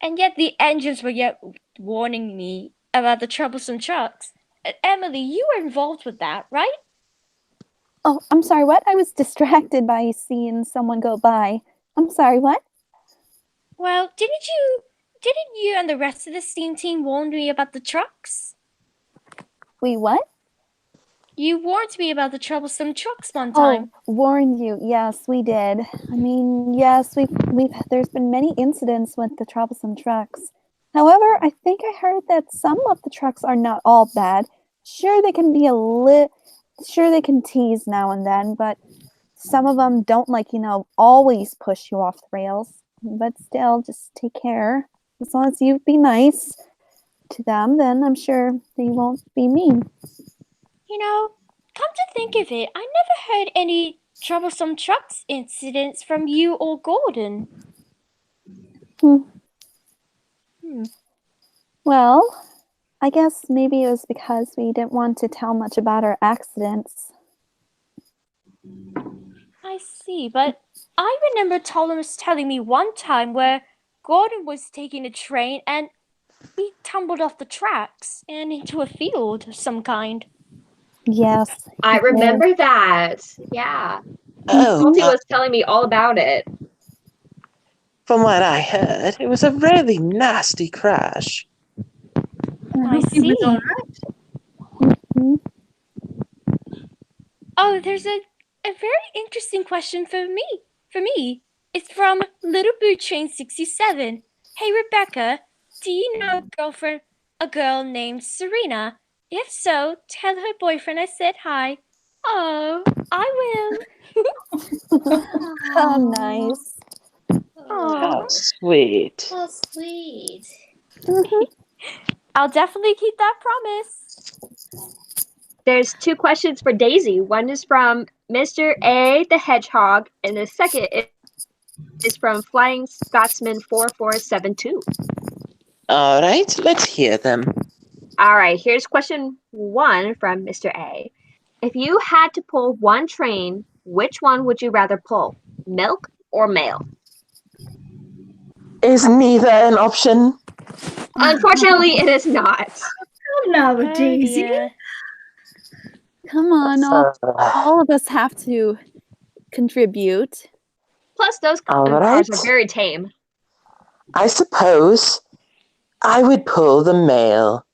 S7: And yet the engines were yet warning me about the troublesome trucks. Emily, you were involved with that, right?
S4: Oh, I'm sorry, what? I was distracted by seeing someone go by. I'm sorry, what?
S7: Well, didn't you and the rest of the steam team warn me about the trucks?
S4: We what?
S7: You warned me about the troublesome trucks one time.
S4: Oh, warned you. Yes, we did. I mean, yes, there's been many incidents with the troublesome trucks. However, I think I heard that some of the trucks are not all bad. Sure, they can be sure they can tease now and then, but some of them don't always push you off the rails. But still, just take care. As long as you be nice to them, then I'm sure they won't be mean.
S7: You know, come to think of it, I never heard any troublesome trucks incidents from you or Gordon.
S4: Well, I guess maybe it was because we didn't want to tell much about our accidents.
S7: I see, but I remember Thomas telling me one time where Gordon was taking a train and he tumbled off the tracks and into a field of some kind.
S4: Yes.
S1: I
S4: he did.
S1: remember that. Yeah.
S9: Oh,
S1: Salty was telling me all about it.
S9: from what I heard, it was a really nasty crash.
S7: I
S2: He was
S7: see.
S2: all right.
S4: Mhm.
S7: Oh, there's a very interesting question for me. It's from Little Boot Train 67. Hey, Rebecca, do you know a girl named Serena? If so, tell her boyfriend I said hi. Oh, I will.
S4: How nice.
S9: How sweet.
S3: So sweet.
S4: Mhm.
S7: I'll definitely keep that promise.
S1: There's 2 questions for Daisy. One is from Mr. A the Hedgehog, and the second is from Flying Scotsman 4472.
S9: All right, let's hear them.
S1: All right, here's question 1 from Mr. A. If you had to pull one train, which one would you rather pull? Milk or mail?
S9: Is neither an option?
S1: Unfortunately, it is not.
S2: Oh, now,
S7: Oh,
S2: Daisy.
S7: dear.
S4: Come on, all of us have to contribute.
S1: Plus, those
S9: All
S1: cars are
S9: right.
S1: very tame.
S9: I suppose I would pull the mail,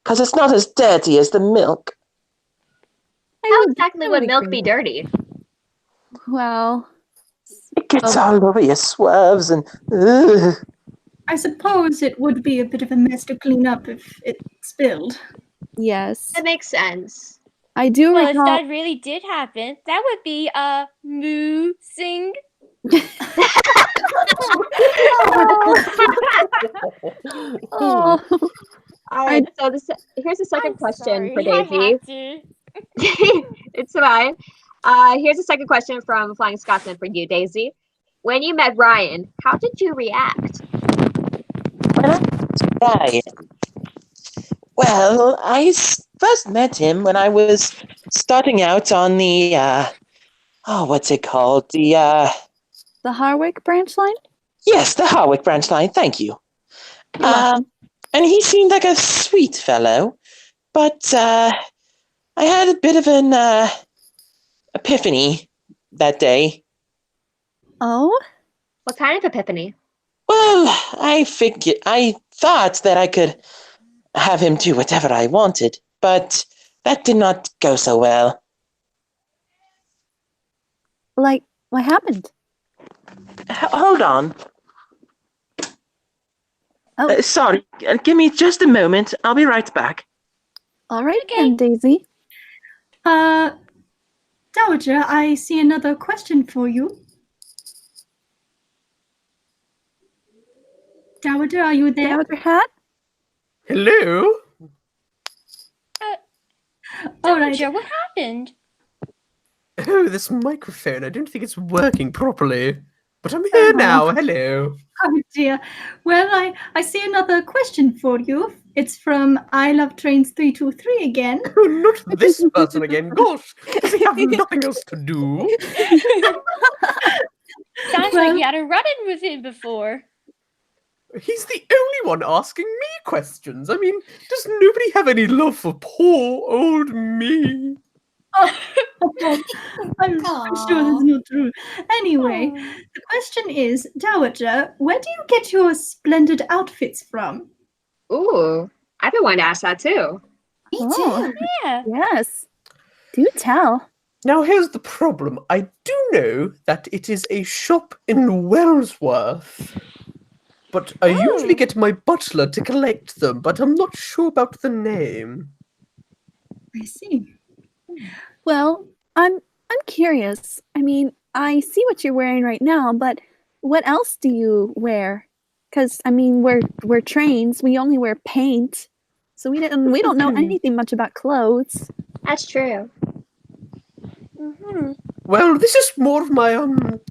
S9: because it's not as dirty as the milk.
S1: How exactly
S4: I
S1: would
S4: would
S1: milk
S4: agree.
S1: be dirty?
S4: Well,
S9: It gets all over your swerves and... Ugh.
S2: I suppose it would be a bit of a mess to clean up if it spilled.
S4: yes.
S1: That makes sense.
S4: I do
S7: Well, if
S4: recall.
S7: that really did happen, that would be a moo sing.
S4: Oh,
S1: All right, so here's the second question for Daisy.
S7: I had to.
S1: It's fine. Here's a second question from Flying Scotsman for you, Daisy. When you met Ryan, how did you react?
S9: Right. Well, first met him when I was starting out on the, what's it called?
S4: the Harwick branch line?
S9: Yes, the Harwick branch line, thank you. And he seemed like a sweet fellow, but I had a bit of an epiphany that day.
S4: Oh?
S1: What kind of epiphany?
S9: Well, I thought that I could have him do whatever I wanted, but that did not go so well.
S4: Like, what happened?
S9: Hold on.
S4: Oh.
S9: Sorry, give me just a moment. I'll be right back.
S4: All right, then, Daisy.
S2: Dowager, I see another question for you. Dowager, are you there?
S4: Dowager Hat?
S8: Hello?
S2: All right.
S7: Dowager, what happened?
S8: Oh, this microphone. I don't think it's working properly. But I'm here now. Hello.
S2: Oh dear. Well, I see another question for you. It's from I Love Trains 323 again.
S8: Oh, not this person again. Gosh, does he have nothing else to do?
S7: Sounds like you had a run-in with him before.
S8: He's the only one asking me questions. I mean, does nobody have any love for poor old me?
S2: I'm sure that's not true. Anyway, the question is, Dowager, where do you get your splendid outfits from?
S1: Ooh, I've been wanting to ask that too.
S5: Me
S4: Oh.
S5: too.
S7: Yeah.
S4: Yes. Do tell.
S8: Now, here's the problem. I do know that it is a shop in Wellsworth. But I usually get my butler to collect them, but I'm not sure about the name.
S2: I see.
S4: Well, I'm curious. I mean, I see what you're wearing right now, but what else do you wear? Because I mean, we're trains. We only wear paint, so we don't know anything much about clothes.
S1: That's true.
S7: Mm-hmm.
S8: Well, this is more of my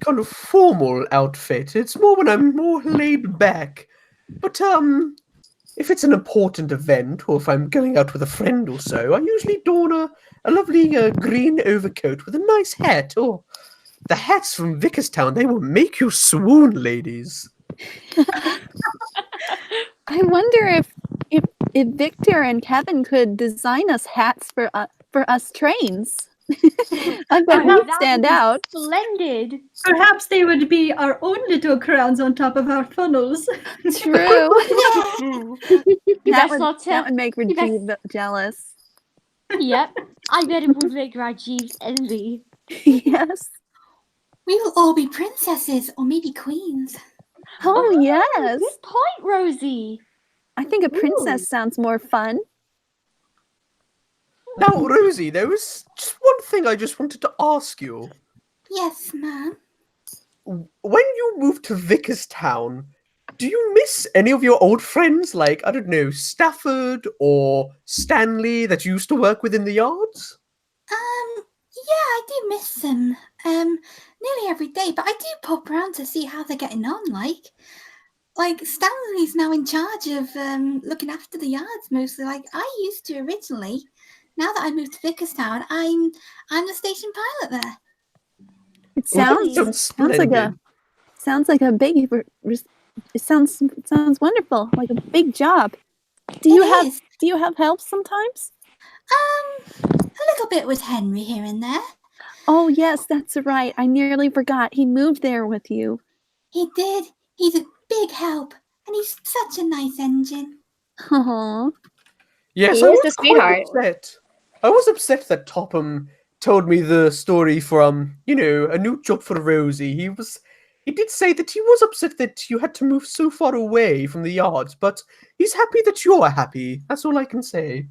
S8: kind of formal outfit. It's more when I'm more laid back. But if it's an important event, or if I'm going out with a friend or so, I usually don a lovely green overcoat with a nice hat, or the hats from Vicarstown, they will make you swoon, ladies.
S4: I wonder if Victor and Kevin could design us hats for us trains. I bet
S7: Oh,
S4: we'd
S7: that
S4: stand
S7: would be
S4: out.
S7: Splendid.
S2: Perhaps they would be our own little crowns on top of our funnels.
S4: True.
S7: You
S4: that
S7: best not tell.
S4: would make
S7: you best-
S4: Rajiv jealous.
S7: Yep. I bet it would make Rajiv's envy.
S4: Yes.
S5: We will all be princesses or maybe queens.
S4: Oh, yes.
S7: Good point, Rosie.
S4: I think a princess sounds more fun.
S8: Now, Rosie, there was just one thing I just wanted to ask you.
S5: Yes, ma'am.
S8: When you moved to Vicarstown, do you miss any of your old friends, like, I don't know, Stafford or Stanley that you used to work with in the yards?
S5: Yeah, I do miss them. Nearly every day, but I do pop around to see how they're getting on, like Stanley's now in charge of looking after the yards mostly, like I used to originally. Now that I moved to Vicarstown, I'm the station pilot there.
S4: It
S8: Well,
S4: sounds like a big. It sounds wonderful, like a big job. Do you have help sometimes?
S5: A little bit with Henry here and there.
S4: Oh yes, that's right. I nearly forgot. He moved there with you.
S5: He did. He's a big help, and he's such a nice engine.
S4: Aww.
S8: Yes,
S1: He
S8: I
S1: is
S8: was
S1: a sweetheart.
S8: quite upset. I was upset that Topham told me the story for a new job for Rosie. He did say that he was upset that you had to move so far away from the yards, but he's happy that you're happy. That's all I can say.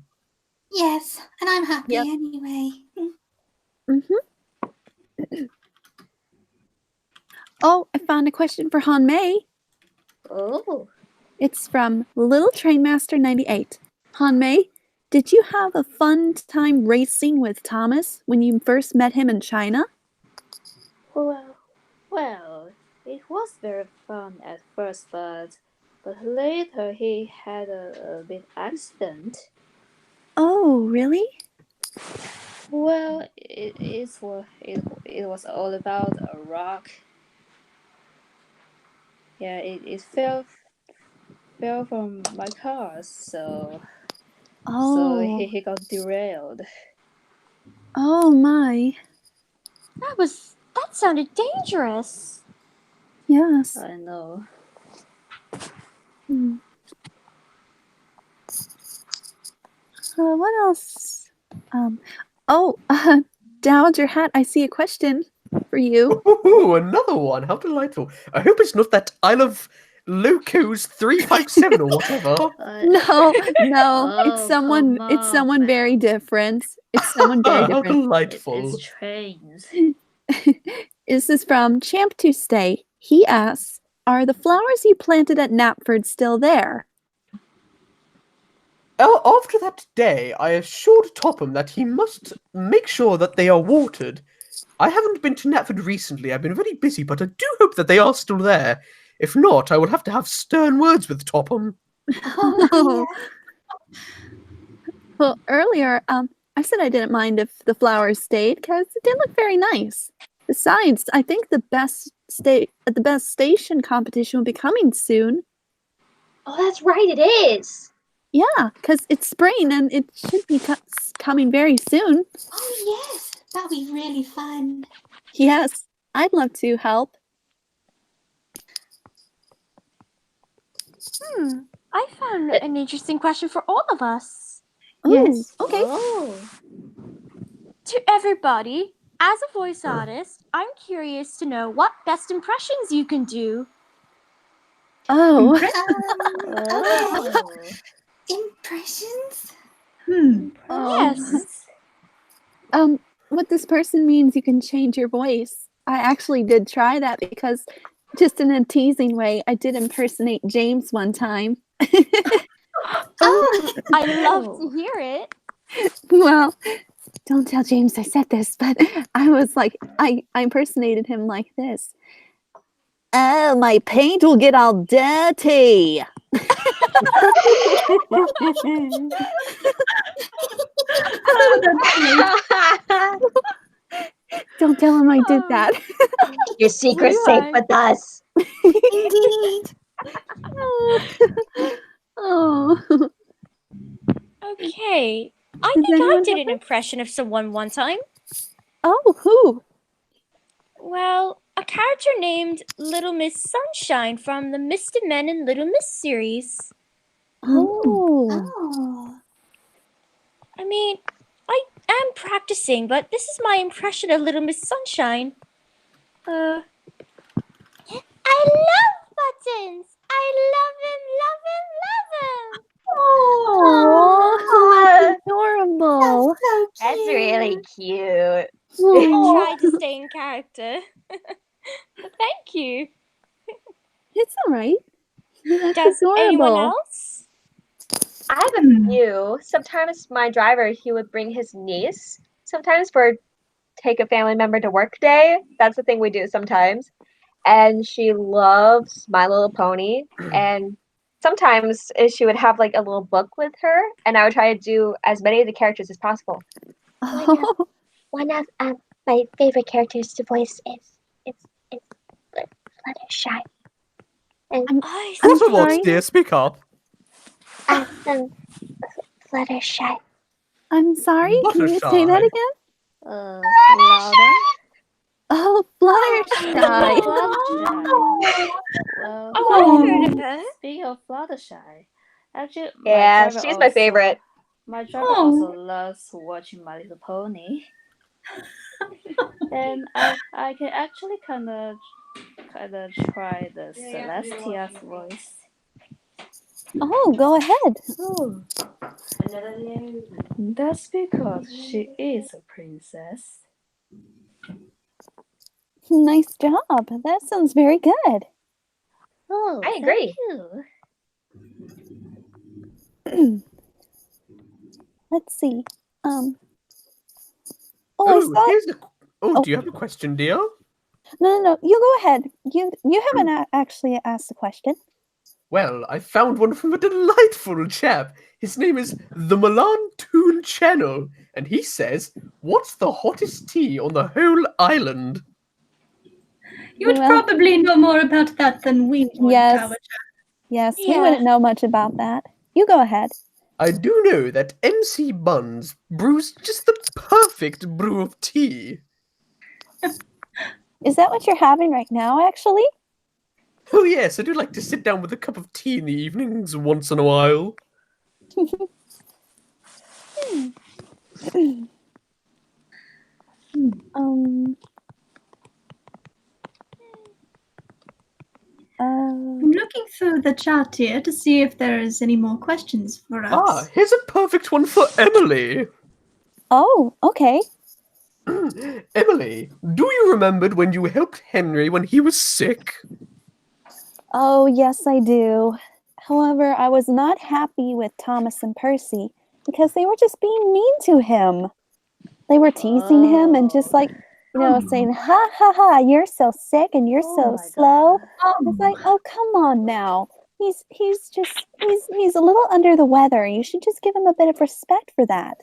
S5: Yes, and I'm happy
S4: Yep.
S5: anyway.
S4: Oh, I found a question for Han Mei.
S1: Oh.
S4: It's from Little Trainmaster 98. Han Mei, did you have a fun time racing with Thomas when you first met him in China?
S3: Well, it was very fun at first, but later he had a bit accident.
S4: Oh, really?
S3: Well, it was all about a rock. Yeah, it fell from my car, so he got derailed.
S4: Oh my.
S7: That sounded dangerous.
S4: Yes.
S3: I know.
S4: What else? Dowager Hatt, I see a question for you.
S8: Ooh, another one. How delightful. I hope it's not that I love Locos 357 or whatever.
S4: No,
S3: Oh,
S4: it's someone
S3: come
S4: it's
S3: on,
S4: someone very
S3: man.
S4: different. It's someone very
S8: How
S4: different.
S8: delightful.
S3: It's trains.
S4: This is from Champ to Stay. He asks, are the flowers you planted at Knapford still there?
S8: After that day, I assured Topham that he must make sure that they are watered. I haven't been to Knapford recently. I've been very busy, but I do hope that they are still there. If not, I will have to have stern words with Topham.
S5: Oh,
S4: Well, earlier, I said I didn't mind if the flowers stayed because it did look very nice. Besides, I think the best station competition will be coming soon.
S1: Oh, that's right, it is.
S4: Yeah, because it's spring and it should be coming very soon.
S5: Oh, yes. That'll be really fun.
S4: Yes, I'd love to help.
S7: I found an interesting question for all of us.
S4: Ooh, okay.
S3: Oh.
S7: To everybody, as a voice artist, I'm curious to know what best impressions you can do.
S4: Oh,
S5: Okay. Impressions?
S7: Yes.
S4: what this person means, you can change your voice. I actually did try that because, just in a teasing way, I did impersonate James one time.
S7: I love to hear it.
S4: Well, don't tell James I said this, but I was like, I impersonated him like this. Oh, my paint will get all dirty. Don't tell him I did that.
S1: Your secret's safe with us.
S5: Indeed.
S4: Oh.
S7: Okay. I
S4: Does
S7: think I
S4: anyone
S7: did
S4: have
S7: an impression of someone one time.
S4: Oh, who?
S7: Well, a character named Little Miss Sunshine from the Misty Men and Little Miss series.
S4: Oh.
S5: Oh.
S7: I mean, I am practicing, but this is my impression of Little Miss Sunshine. I love buttons! I love him, love him, love him!
S4: Oh, that's adorable.
S5: So
S1: That's
S5: cute.
S1: really cute.
S4: Oh,
S7: I tried to stay in character. But thank you.
S4: it's all right. That's
S7: Does anyone
S4: adorable.
S7: else?
S1: I have a few. Sometimes my driver, he would bring his niece. Sometimes for take a family member to work day. That's the thing we do sometimes. And she loves My Little Pony. And sometimes she would have like a little book with her, and I would try to do as many of the characters as possible.
S4: Oh,
S1: One of my favorite characters to voice is Fluttershy. And
S7: I
S8: What
S4: I'm
S8: what,
S4: sorry.
S8: dear? Speak up.
S1: Fluttershy.
S4: I'm sorry. Can you say that
S8: Fluttershy.
S4: again?
S3: Louder.
S4: Oh, Fluttershy.
S3: Fluttershy. Well,
S7: I've heard of her.
S3: speaking of Fluttershy, actually,
S1: Yeah, she's my favorite.
S3: My driver also loves watching My Little Pony, and I can actually kind of try the Celestia's voice.
S4: Oh, go ahead.
S3: Oh, that's because she is a princess.
S4: Nice job. That sounds very good.
S3: Oh,
S1: I agree.
S3: Thank you.
S4: Let's see. Oh, I saw.
S8: Here's a. Oh, do you have a question, dear?
S4: No. You go ahead. You haven't actually asked a question.
S8: Well, I found one from a delightful chap. His name is the Milan Toon Channel, and he says, "What's the hottest tea on the whole island?"
S2: You would
S4: Well-
S2: probably know more about that than we would,
S4: Yes.
S2: Dowager.
S4: Yes, we
S7: Yeah.
S4: wouldn't know much about that. You go ahead.
S8: I do know that MC Buns brews just the perfect brew of tea.
S4: Is that what you're having right now, actually?
S8: Oh yes, I do like to sit down with a cup of tea in the evenings once in a while.
S2: I'm looking through the chat here to see if there is any more questions for us.
S8: Ah, here's a perfect one for Emily.
S4: Oh, okay.
S8: Emily, do you remember when you helped Henry when he was sick?
S4: Oh, yes, I do. However, I was not happy with Thomas and Percy because they were just being mean to him. They were teasing him and just like, saying, ha ha ha, you're so sick and you're so slow. It's like, oh, come on now. He's a little under the weather. You should just give him a bit of respect for that.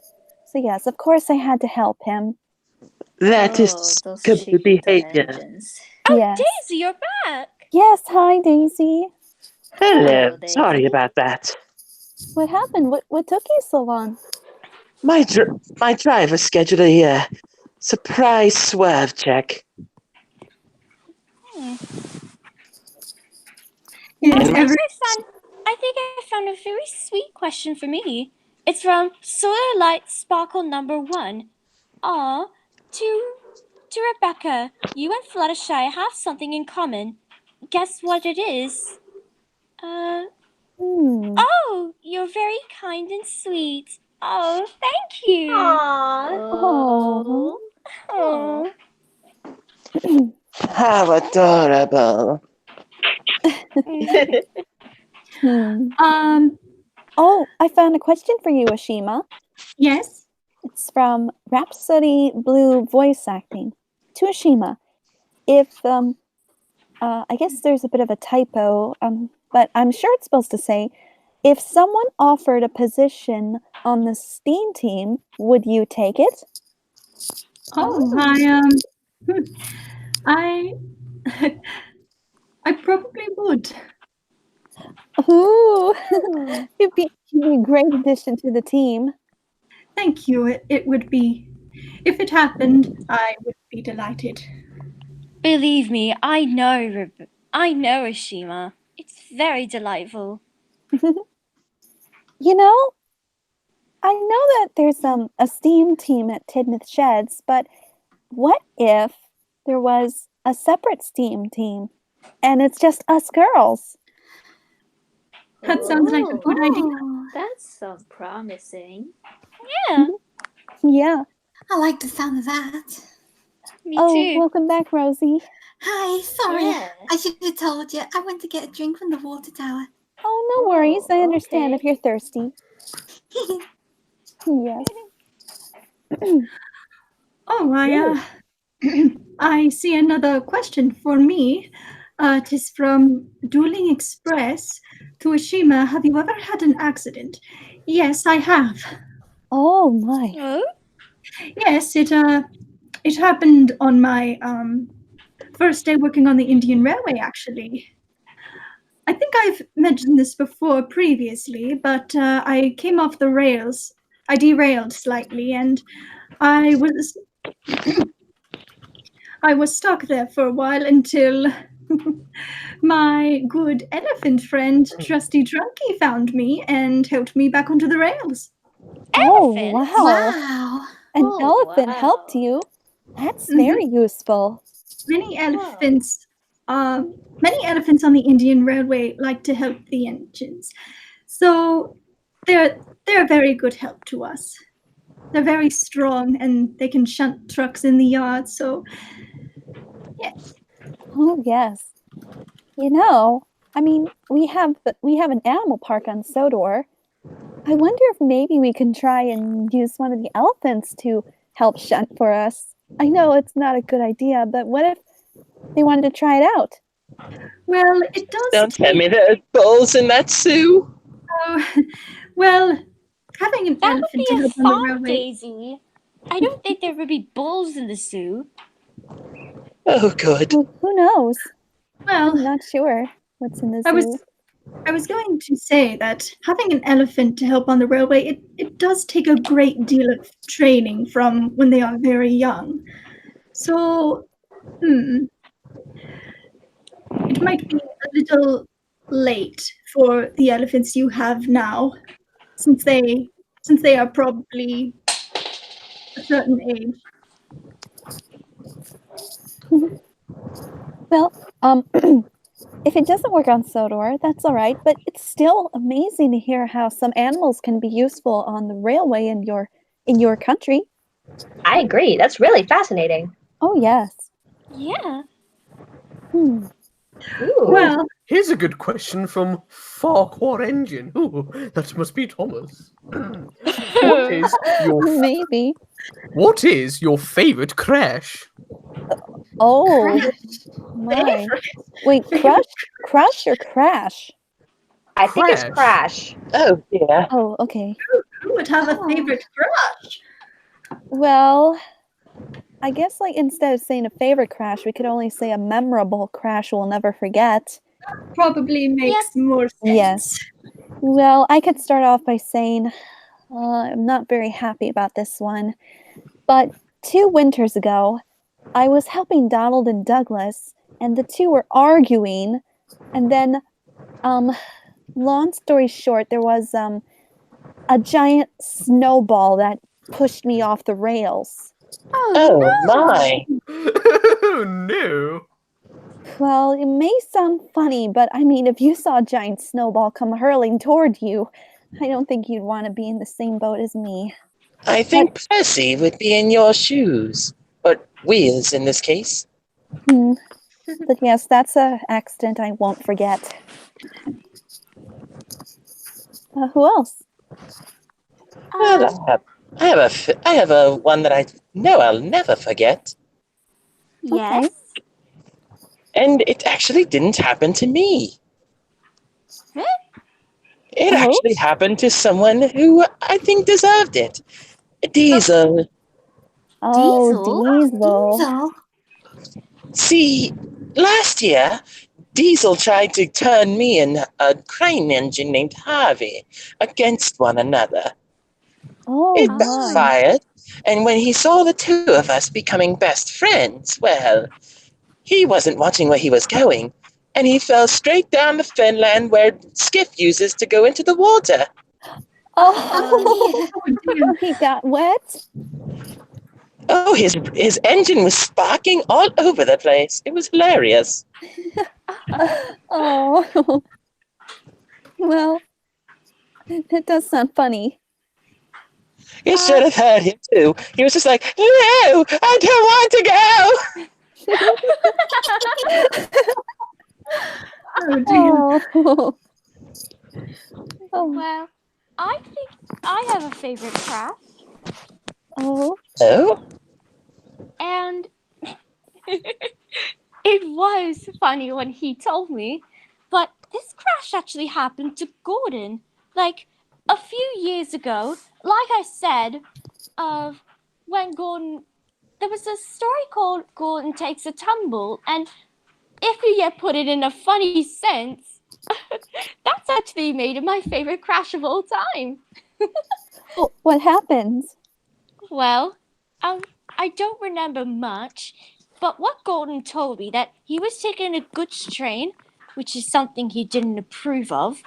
S4: So yes, of course I had to help him.
S9: That is
S3: those
S9: despicable
S3: cheeky
S9: behavior.
S3: tangents.
S4: Yes.
S7: Daisy, you're back.
S4: Yes, hi Daisy.
S9: Hello,
S3: Daisy.
S9: sorry about that.
S4: What happened? What took you so long?
S9: My driver scheduled a surprise swerve check.
S2: Is
S9: And my-
S2: every-
S7: I think I found a very sweet question for me. It's from Solar Light Sparkle number 1. Aw, to Rebecca, you and Fluttershy have something in common. Guess what it is? Oh, you're very kind and sweet. Oh, thank you.
S4: Oh.
S7: Oh.
S9: How adorable.
S4: Oh, I found a question for you, Ashima.
S2: Yes.
S4: It's from Rhapsody Blue Voice Acting to Ashima. If I guess there's a bit of a typo, but I'm sure it's supposed to say, if someone offered a position on the STEAM team, would you take it?
S2: Oh, I I probably would.
S4: Ooh, you'd be a great addition to the team.
S2: Thank you. It would be, if it happened, I would be delighted.
S7: Believe me, I know Ashima. It's very delightful.
S4: You know, I know that there's a STEAM team at Tidmouth Sheds, but what if there was a separate STEAM team and it's just us girls?
S2: That sounds like a good idea.
S3: That sounds promising.
S7: Yeah,
S4: Yeah.
S5: I like the sound of that.
S7: me
S4: Oh,
S7: too.
S4: welcome back, Rosie.
S5: Hi, sorry.
S3: Yeah.
S5: I should have told you. I went to get a drink from the water tower.
S4: Oh, no worries. I understand
S3: okay.
S4: if you're thirsty. Yes.
S2: Oh, I see another question for me. It is from Dueling Express to Ashima. Have you ever had an accident? Yes, I have.
S4: Oh my.
S7: Oh?
S2: Yes, it happened on my first day working on the Indian Railway, actually. I think I've mentioned this before previously, but I came off the rails. I derailed slightly, and I was stuck there for a while until my good elephant friend, Trusty Drunky, found me and helped me back onto the rails.
S4: Oh,
S7: Elephants?
S4: wow.
S5: Wow.
S4: An
S3: Oh,
S4: elephant
S3: wow.
S4: helped you. That's very useful.
S2: Many elephants on the Indian Railway like to help the engines. So they're a very good help to us. They're very strong and they can shunt trucks in the yard. So yes.
S4: Oh, yes. You know, I mean, we have an animal park on Sodor. I wonder if maybe we can try and use one of the elephants to help shunt for us. I know it's not a good idea, but what if they wanted to try it out?
S2: Well, it does.
S9: Don't tell me there are bulls in that zoo.
S2: Well, having an
S7: That would
S2: elephant
S7: be
S2: to
S7: a
S2: help on the
S7: farm,
S2: railway.
S7: Daisy. I don't think there would be bulls in the zoo.
S9: Oh, good.
S4: Who knows?
S2: Well,
S4: I'm not sure what's in the
S2: I
S4: zoo.
S2: was going to say that having an elephant to help on the railway, it does take a great deal of training from when they are very young. So, it might be a little late for the elephants you have now, since they are probably a certain age.
S4: Well, if it doesn't work on Sodor, that's all right, but it's still amazing to hear how some animals can be useful on the railway in your country.
S1: I agree. That's really fascinating.
S4: Oh, yes.
S7: Yeah.
S4: Hmm.
S1: Ooh.
S2: Well,
S8: Here's a good question from Farquhar Engine. Ooh, that must be Thomas.
S4: Maybe.
S8: What is your favorite crash?
S4: Oh,
S2: crash.
S4: my. Wait, crush or crash?
S1: I think it's crash.
S9: Oh, dear.
S4: Oh, okay.
S2: Who would have a favorite crush?
S4: Well, I guess like instead of saying a favorite crash, we could only say a memorable crash we'll never forget.
S2: Probably makes more sense.
S4: Yes. Well, I could start off by saying I'm not very happy about this one. But 2 winters ago, I was helping Donald and Douglas, and the two were arguing. And then, long story short, there was a giant snowball that pushed me off the rails.
S9: Oh, my.
S8: Oh, no.
S4: Well, it may sound funny, but I mean, if you saw a giant snowball come hurling toward you, I don't think you'd want to be in the same boat as me.
S9: I think Percy would be in your shoes. But wheels in this case.
S4: But yes, that's an accident I won't forget. Who else?
S9: Well, I have a one that I know I'll never forget.
S7: Yes.
S9: And it actually didn't happen to me.
S7: Huh?
S9: It actually happened to someone who I think deserved it. Diesel.
S4: Oh, Diesel.
S5: Diesel.
S9: See, last year, Diesel tried to turn me and a crane engine named Harvey against one another.
S4: Oh,
S9: It
S4: my.
S9: backfired, and when he saw the two of us becoming best friends, well, he wasn't watching where he was going, and he fell straight down the Finland where Skiff uses to go into the water.
S4: Oh,
S5: dear.
S4: he got wet?
S9: Oh, his engine was sparking all over the place. It was hilarious.
S4: Oh. Well, it does sound funny.
S9: You should have heard him too. He was just like, "No, I don't want to go."
S2: Oh dear.
S4: Oh. Oh.
S7: Well, I think I have a favorite craft,
S4: Oh.
S9: Oh,
S7: and it was funny when he told me, but this crash actually happened to Gordon, like a few years ago. Like I said, when Gordon, there was a story called Gordon Takes a Tumble, and if you put it in a funny sense, that's actually made it my favorite crash of all time.
S4: Oh, what happened?
S7: Well, I don't remember much, but what Gordon told me that he was taking a goods train, which is something he didn't approve of,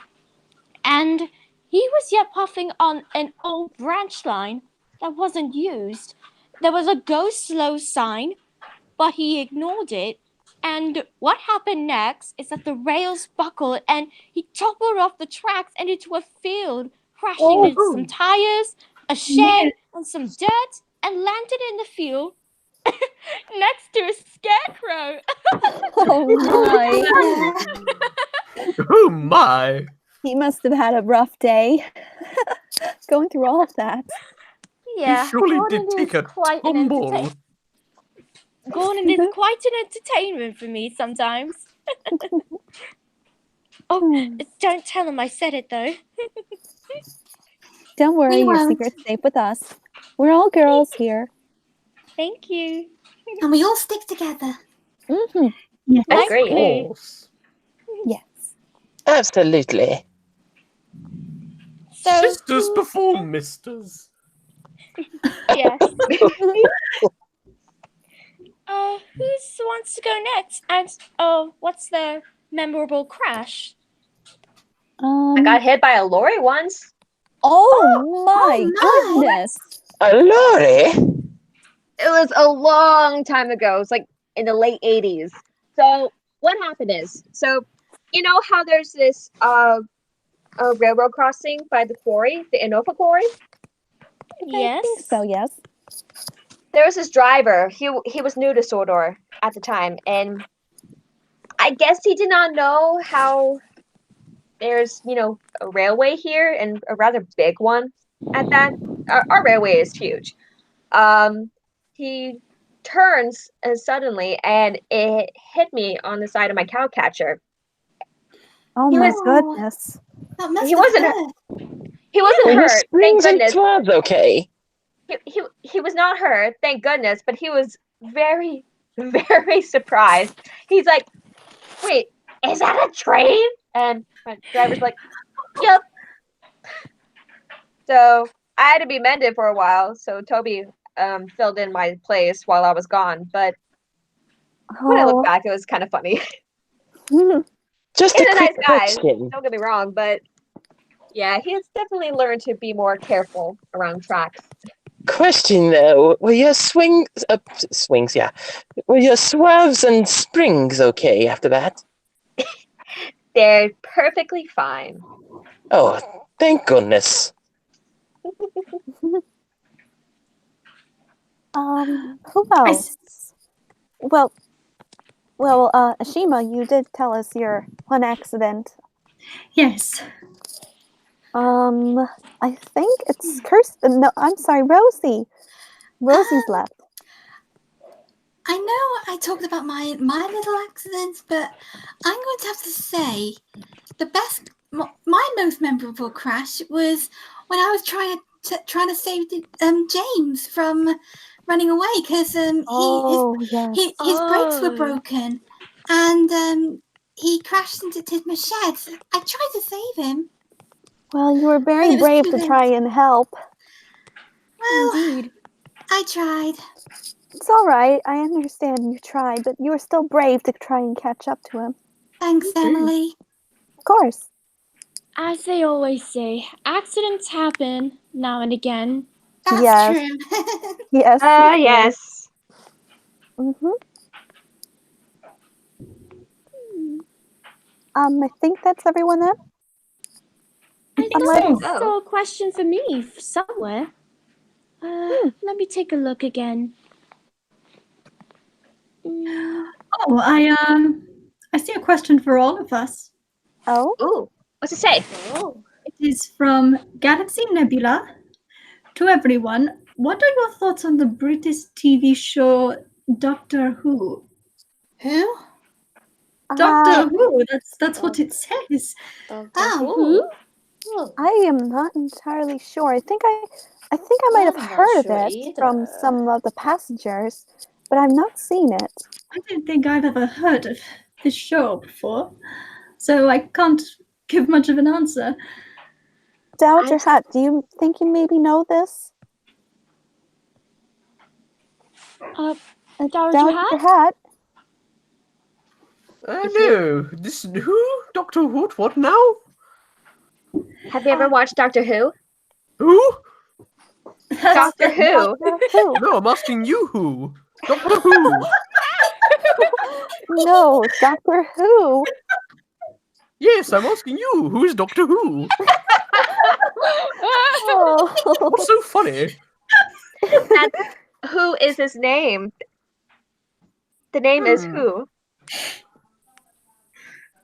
S7: and he was yet puffing on an old branch line that wasn't used. There was a go slow sign, but he ignored it. And what happened next is that the rails buckled and he toppled off the tracks and into a field, crashing into some tires, a shed, and some dirt, and landed in the field next to a scarecrow.
S4: Oh, my.
S8: Oh my!
S4: He must have had a rough day. Going through all of that.
S7: Yeah,
S8: He surely
S7: Gordon
S8: did take
S7: is
S8: a
S7: quite an
S8: tumble.
S7: Gordon is quite an entertainment for me sometimes. Oh, don't tell him I said it though.
S4: Don't worry,
S5: We
S4: your
S5: won't.
S4: secret's safe with us. We're all girls here.
S7: Thank you.
S5: And we all stick together.
S4: Mm-hmm.
S2: Yes.
S1: That's
S7: Like
S1: great.
S7: glue.
S8: Course.
S4: Yes.
S9: absolutely.
S7: So
S8: Sisters before misters.
S7: yes. Who wants to go next? And what's the memorable crash?
S1: I got hit by a lorry once.
S4: Oh my
S5: Oh, no.
S4: goodness.
S9: A lorry?
S1: It was a long time ago. It was like in the late 80s. So what happened is, so you know how there's this a railroad crossing by the quarry, the Innova quarry?
S4: I think so, yes.
S1: There was this driver. He was new to Sodor at the time, and I guess he did not know how there's, a railway here, and a rather big one at that. Our railway is huge. He turns suddenly, and it hit me on the side of my cow catcher.
S4: Oh
S1: He
S4: my
S1: was-
S4: goodness.
S5: That must
S1: He
S5: have
S1: wasn't-
S5: hurt.
S1: He wasn't
S9: Were your
S1: hurt, thank
S9: springs and
S1: goodness.
S9: swabs okay?
S1: He was not hurt, thank goodness, but he was very, very surprised. He's like, "Wait, is that a train?" And my driver's like, "Yep." So I had to be mended for a while. So Toby filled in my place while I was gone. But when I look back, it was kind of funny.
S9: Just
S1: He's
S9: a
S1: a nice
S9: quick
S1: guy.
S9: question.
S1: Don't get me wrong, but yeah, he has definitely learned to be more careful around tracks.
S9: Question though, were your swings, yeah. Were your swabs and springs okay after that?
S1: They're perfectly fine.
S9: Oh, thank goodness.
S4: Who else? Well, Ashima, you did tell us your one accident.
S2: Yes.
S4: I think it's Kirsten. No, I'm sorry, Rosie. Rosie's left.
S5: I know I talked about my little accidents, but I'm going to have to say my most memorable crash was when I was trying to save James from running away because
S4: yes.
S5: his brakes were broken, and he crashed into Tidmouth shed. I tried to save him.
S4: Well, you were very
S5: But it was
S4: brave
S5: too
S4: to
S5: late.
S4: try and help.
S5: Well,
S7: Indeed.
S5: I tried.
S4: It's all right. I understand you tried, but you were still brave to try and catch up to him.
S5: Thanks, Emily.
S4: Of course.
S7: As they always say, accidents happen now and again.
S5: That's
S4: Yes.
S5: true.
S4: Yes.
S1: Yes.
S4: Mm-hmm. I think that's everyone then.
S7: I think
S4: Unless-
S7: I saw a question for me somewhere. Let me take a look again.
S2: Oh, I see a question for all of us.
S4: Oh,
S1: Ooh, what's it say?
S2: It is from Galaxy Nebula. To everyone, what are your thoughts on the British TV show Doctor Who?
S5: Who?
S2: Doctor Who. That's what it says.
S5: Oh.
S4: I am not entirely sure. I think I might have
S10: I'm not
S4: heard
S10: sure
S4: of it from
S10: either.
S4: some of the passengers, but I've not seen it.
S2: I don't think I've ever heard of this show before, so I can't give much of an answer.
S4: Dowager Hatt, do you think you maybe know this?
S7: Dowager Hatt?
S4: Hatt?
S8: No, this who? Doctor Who? What now?
S1: Have you ever watched Doctor Who?
S8: Who?
S1: Doctor Who?
S4: Who?
S8: No, I'm asking you who. Doctor Who?
S4: No, Doctor Who.
S8: Yes, I'm asking you. Who is Doctor Who?
S4: Oh.
S8: What's so funny?
S1: And who is his name? The name is Who.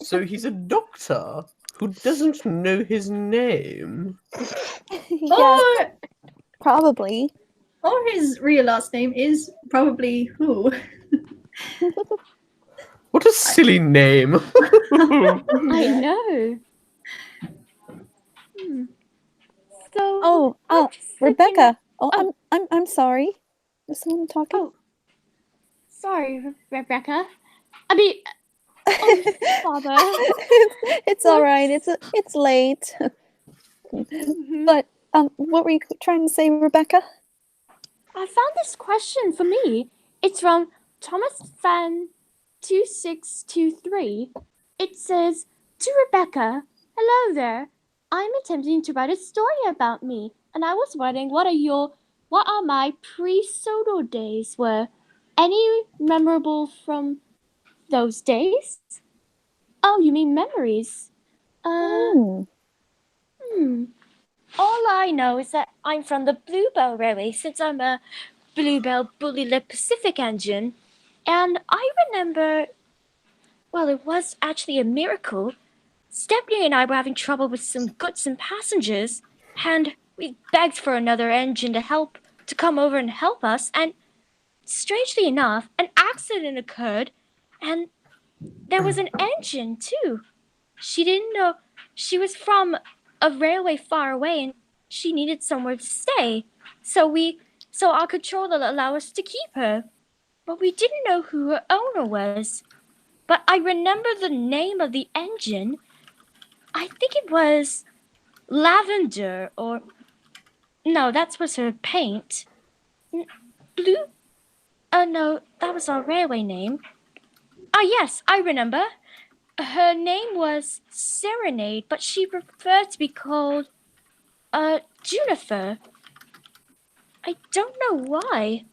S8: So he's a doctor who doesn't know his name.
S4: Yes, probably.
S2: Or his real last name is probably Who.
S8: What a silly name.
S7: I know. So.
S4: Oh, Rebecca. Oh, I'm sorry. Is someone talking?
S7: Oh, sorry, Rebecca. I mean, Father.
S4: It's all right. It's late. But what were you trying to say, Rebecca?
S7: I found this question for me. It's from Thomas Fan 2623. It says, to Rebecca, hello there. I'm attempting to write a story about me, and I was wondering what are my pre-Soto days were. Any memorable from those days? Oh, you mean memories? All I know is that I'm from the Bluebell Railway, since I'm a Bluebell Bullylip Pacific engine. And I remember, well, it was actually a miracle. Stepney and I were having trouble with some goods and passengers, and we begged for another engine to come over and help us, and strangely enough, an accident occurred, and there was an engine, too. She didn't know. She was from a railway far away, and she needed somewhere to stay. So our controller allowed us to keep her. But we didn't know who her owner was. But I remember the name of the engine. I think it was Lavender, or... No, that was her paint. Blue? No, that was our railway name. Ah, yes, I remember. Her name was Serenade, but she preferred to be called, Juniper. I don't know why,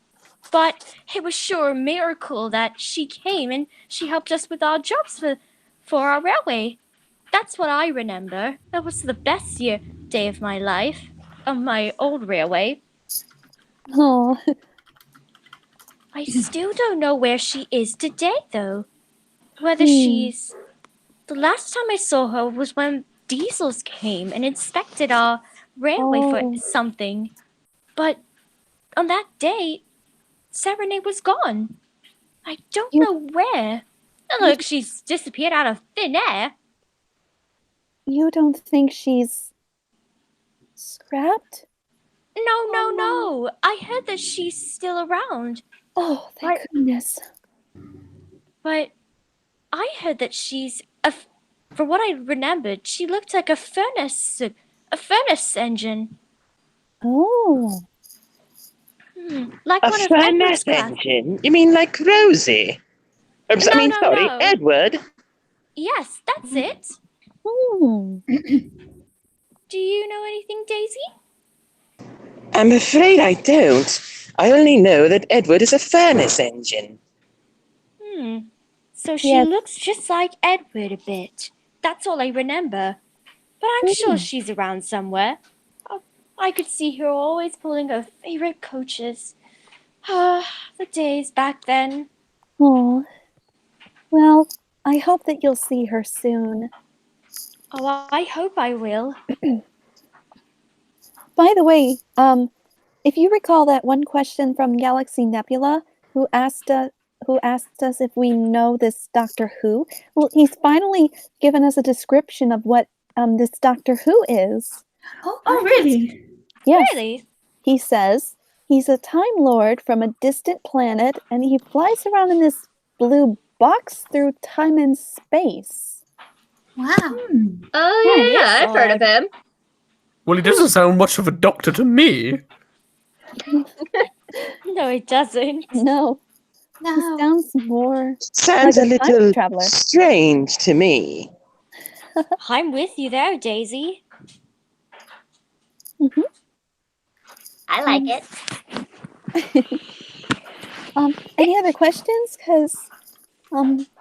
S7: but it was sure a miracle that she came and she helped us with our jobs for our railway. That's what I remember. That was the best day of my life, of my old railway.
S4: Oh.
S7: I still don't know where she is today, though. Whether she's... The last time I saw her was when Diesels came and inspected our railway for something. But on that day, Serenade was gone. I don't know where. Look, she's disappeared out of thin air.
S4: You don't think she's scrapped?
S7: No. I heard that she's still around.
S4: Oh, thank goodness.
S7: But I heard that she's for what I remembered, she looked like a furnace engine.
S4: Oh.
S7: Like
S9: A
S7: one of Edward's
S9: furnace
S7: class.
S9: engine? You mean like Rosie? Sorry,
S7: No.
S9: Edward.
S7: Yes, that's it.
S4: Hmm.
S7: Do you know anything, Daisy?
S9: I'm afraid I don't. I only know that Edward is a furnace engine.
S7: So she
S4: Yes.
S7: looks just like Edward a bit. That's all I remember. But I'm sure she's around somewhere. I could see her always pulling her favorite coaches. The days back then.
S4: Oh. Well, I hope that you'll see her soon.
S7: Oh, I hope I will.
S4: By the way, if you recall that one question from Galaxy Nebula, who asked us if we know this Doctor Who, well, he's finally given us a description of what this Doctor Who is.
S2: Oh, really?
S4: Yes.
S7: Really?
S4: He says he's a Time Lord from a distant planet, and he flies around in this blue box through time and space.
S5: Wow.
S1: Oh, yeah, I've heard of him.
S8: Well, he doesn't sound much of a doctor to me.
S7: No, it doesn't.
S4: No. He
S5: No.
S4: sounds more
S9: Sounds
S4: like
S9: a
S4: a time
S9: little
S4: traveler.
S9: strange to me.
S7: I'm with you there, Daisy.
S1: I like it.
S4: Any other questions? Because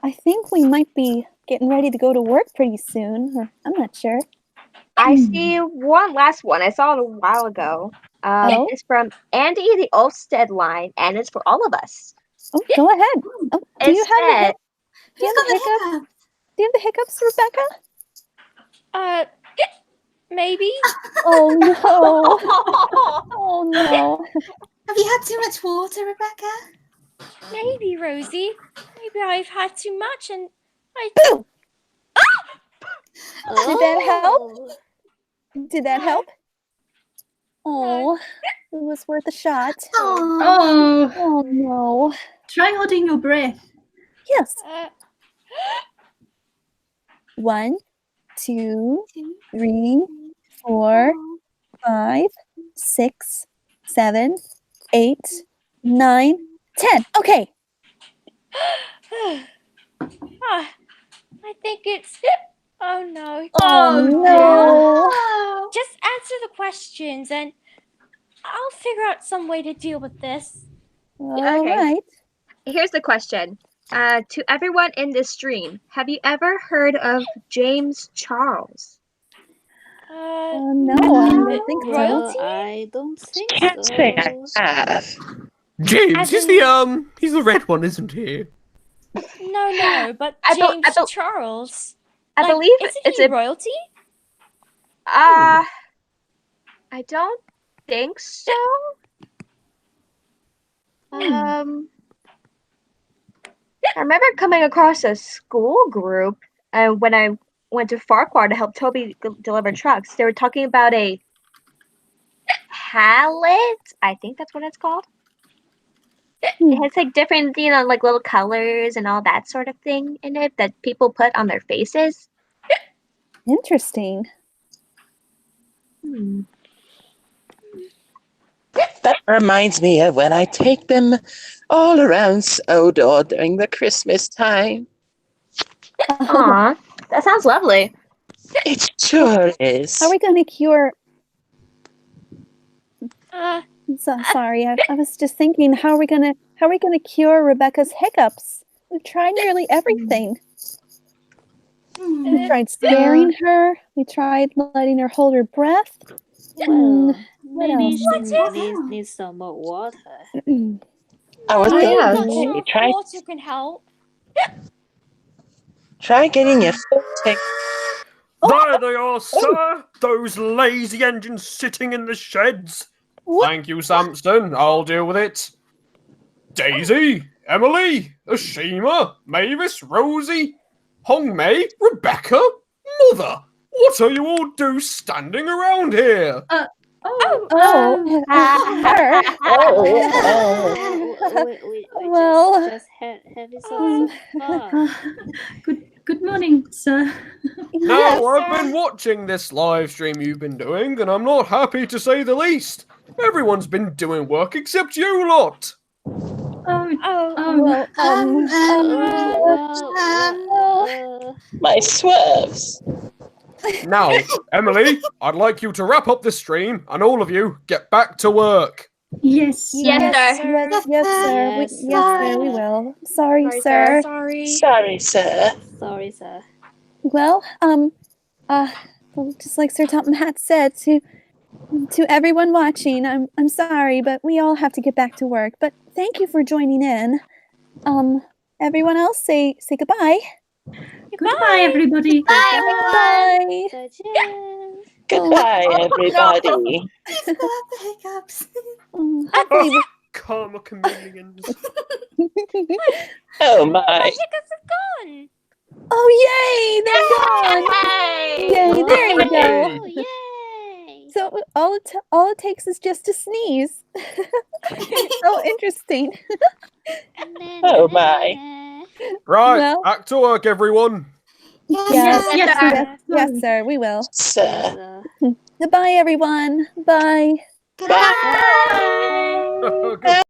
S4: I think we might be getting ready to go to work pretty soon, or I'm not sure.
S1: I see one last one. I saw it a while ago.
S4: Oh?
S1: It's from Andy the Olstead line, and it's for all of us.
S4: Oh, go ahead. Oh, do you
S1: It
S4: have the
S1: said,
S4: do you have the hiccups? Do you have the hiccups, Rebecca?
S7: Maybe.
S4: Oh no! Oh no!
S5: Have you had too much water, Rebecca?
S7: Maybe, Rosie. Maybe I've had too much and I...
S4: Boo! Did that help? Did that help? Oh, it was worth a shot.
S2: Oh,
S4: Oh no!
S2: try holding your breath.
S4: Yes. 1, 2, 3, 4, 5, 6, 7, 8, 9, 10. Okay.
S7: I think it's... Oh no.
S4: Oh no!
S7: Just answer the questions and I'll figure out some way to deal with this.
S4: All
S1: Okay.
S4: right.
S1: Here's the question. To everyone in this stream, have you ever heard of James Charles?
S4: No, I don't think so.
S7: Royalty?
S3: I don't think
S9: Can't
S3: so.
S9: say I have.
S8: James,
S7: As
S8: he's the red one, isn't he?
S7: No, but
S1: I be-
S7: James
S1: I be-
S7: Charles.
S1: I
S7: Like,
S1: believe
S7: isn't
S1: it's
S7: he
S1: a.
S7: royalty?
S1: I don't think so. I remember coming across a school group when I went to Farquhar to help Toby deliver trucks. They were talking about a palette. I think that's what it's called. It has like different, like little colors and all that sort of thing in it that people put on their faces.
S4: Interesting.
S9: That reminds me of when I take them all around Sodor during the Christmas time.
S1: Aw, that sounds lovely.
S9: It sure is.
S4: How are we going to cure?
S7: Uh,
S4: Sorry, I was just thinking, how are we going to cure Rebecca's hiccups? We've tried nearly everything. We tried scaring her. We tried letting her hold her breath.
S3: Well,
S4: What
S3: maybe
S4: else?
S3: she needs some more water.
S9: I was
S1: yeah.
S7: I'm not
S9: thinking,
S7: sure
S9: try
S7: if water can help.
S9: getting your foot take.
S8: There they are, sir! Those lazy engines sitting in the sheds! Thank you, Samson. I'll deal with it. Daisy, Emily, Ashima, Mavis, Rosie, Hongmei, Rebecca, Mother! What are you all standing around here?
S2: Oh,
S4: Her.
S3: We
S4: Well,
S3: just having some fun.
S2: good morning, sir.
S8: Now,
S4: Yes.
S8: I've been watching this live stream you've been doing, and I'm not happy to say the least. Everyone's been doing work except you lot.
S4: Well,
S9: My swerves.
S8: Now, Emily, I'd like you to wrap up the stream, and all of you get back to work.
S2: Yes, sir.
S1: Yes, sir.
S4: Yes, sir.
S3: Yes,
S4: Yes, sir. We will. Sorry, sir.
S7: Sorry.
S9: Sorry, sir.
S3: Sorry, sir.
S4: Well, just like Sir Topham Hatt said, to everyone watching, I'm sorry, but we all have to get back to work. But thank you for joining in. Everyone else, say goodbye.
S2: Goodbye, everybody.
S4: Bye.
S3: 再见.
S9: Goodbye, everybody.
S5: Please fill out the hiccups.
S4: Hopefully,
S8: Karma chameleons.
S9: Oh my.
S7: Hiccups are gone.
S4: oh yay! They're gone. Yay! There you go.
S3: Oh, yay!
S4: So all it takes is just to sneeze. So interesting.
S9: Oh my.
S8: Right,
S4: Well-
S8: back to work, everyone.
S2: Yes, sir.
S4: Yes, sir. We will.
S9: Sir.
S4: Goodbye, everyone. Bye.
S5: Goodbye.
S8: Good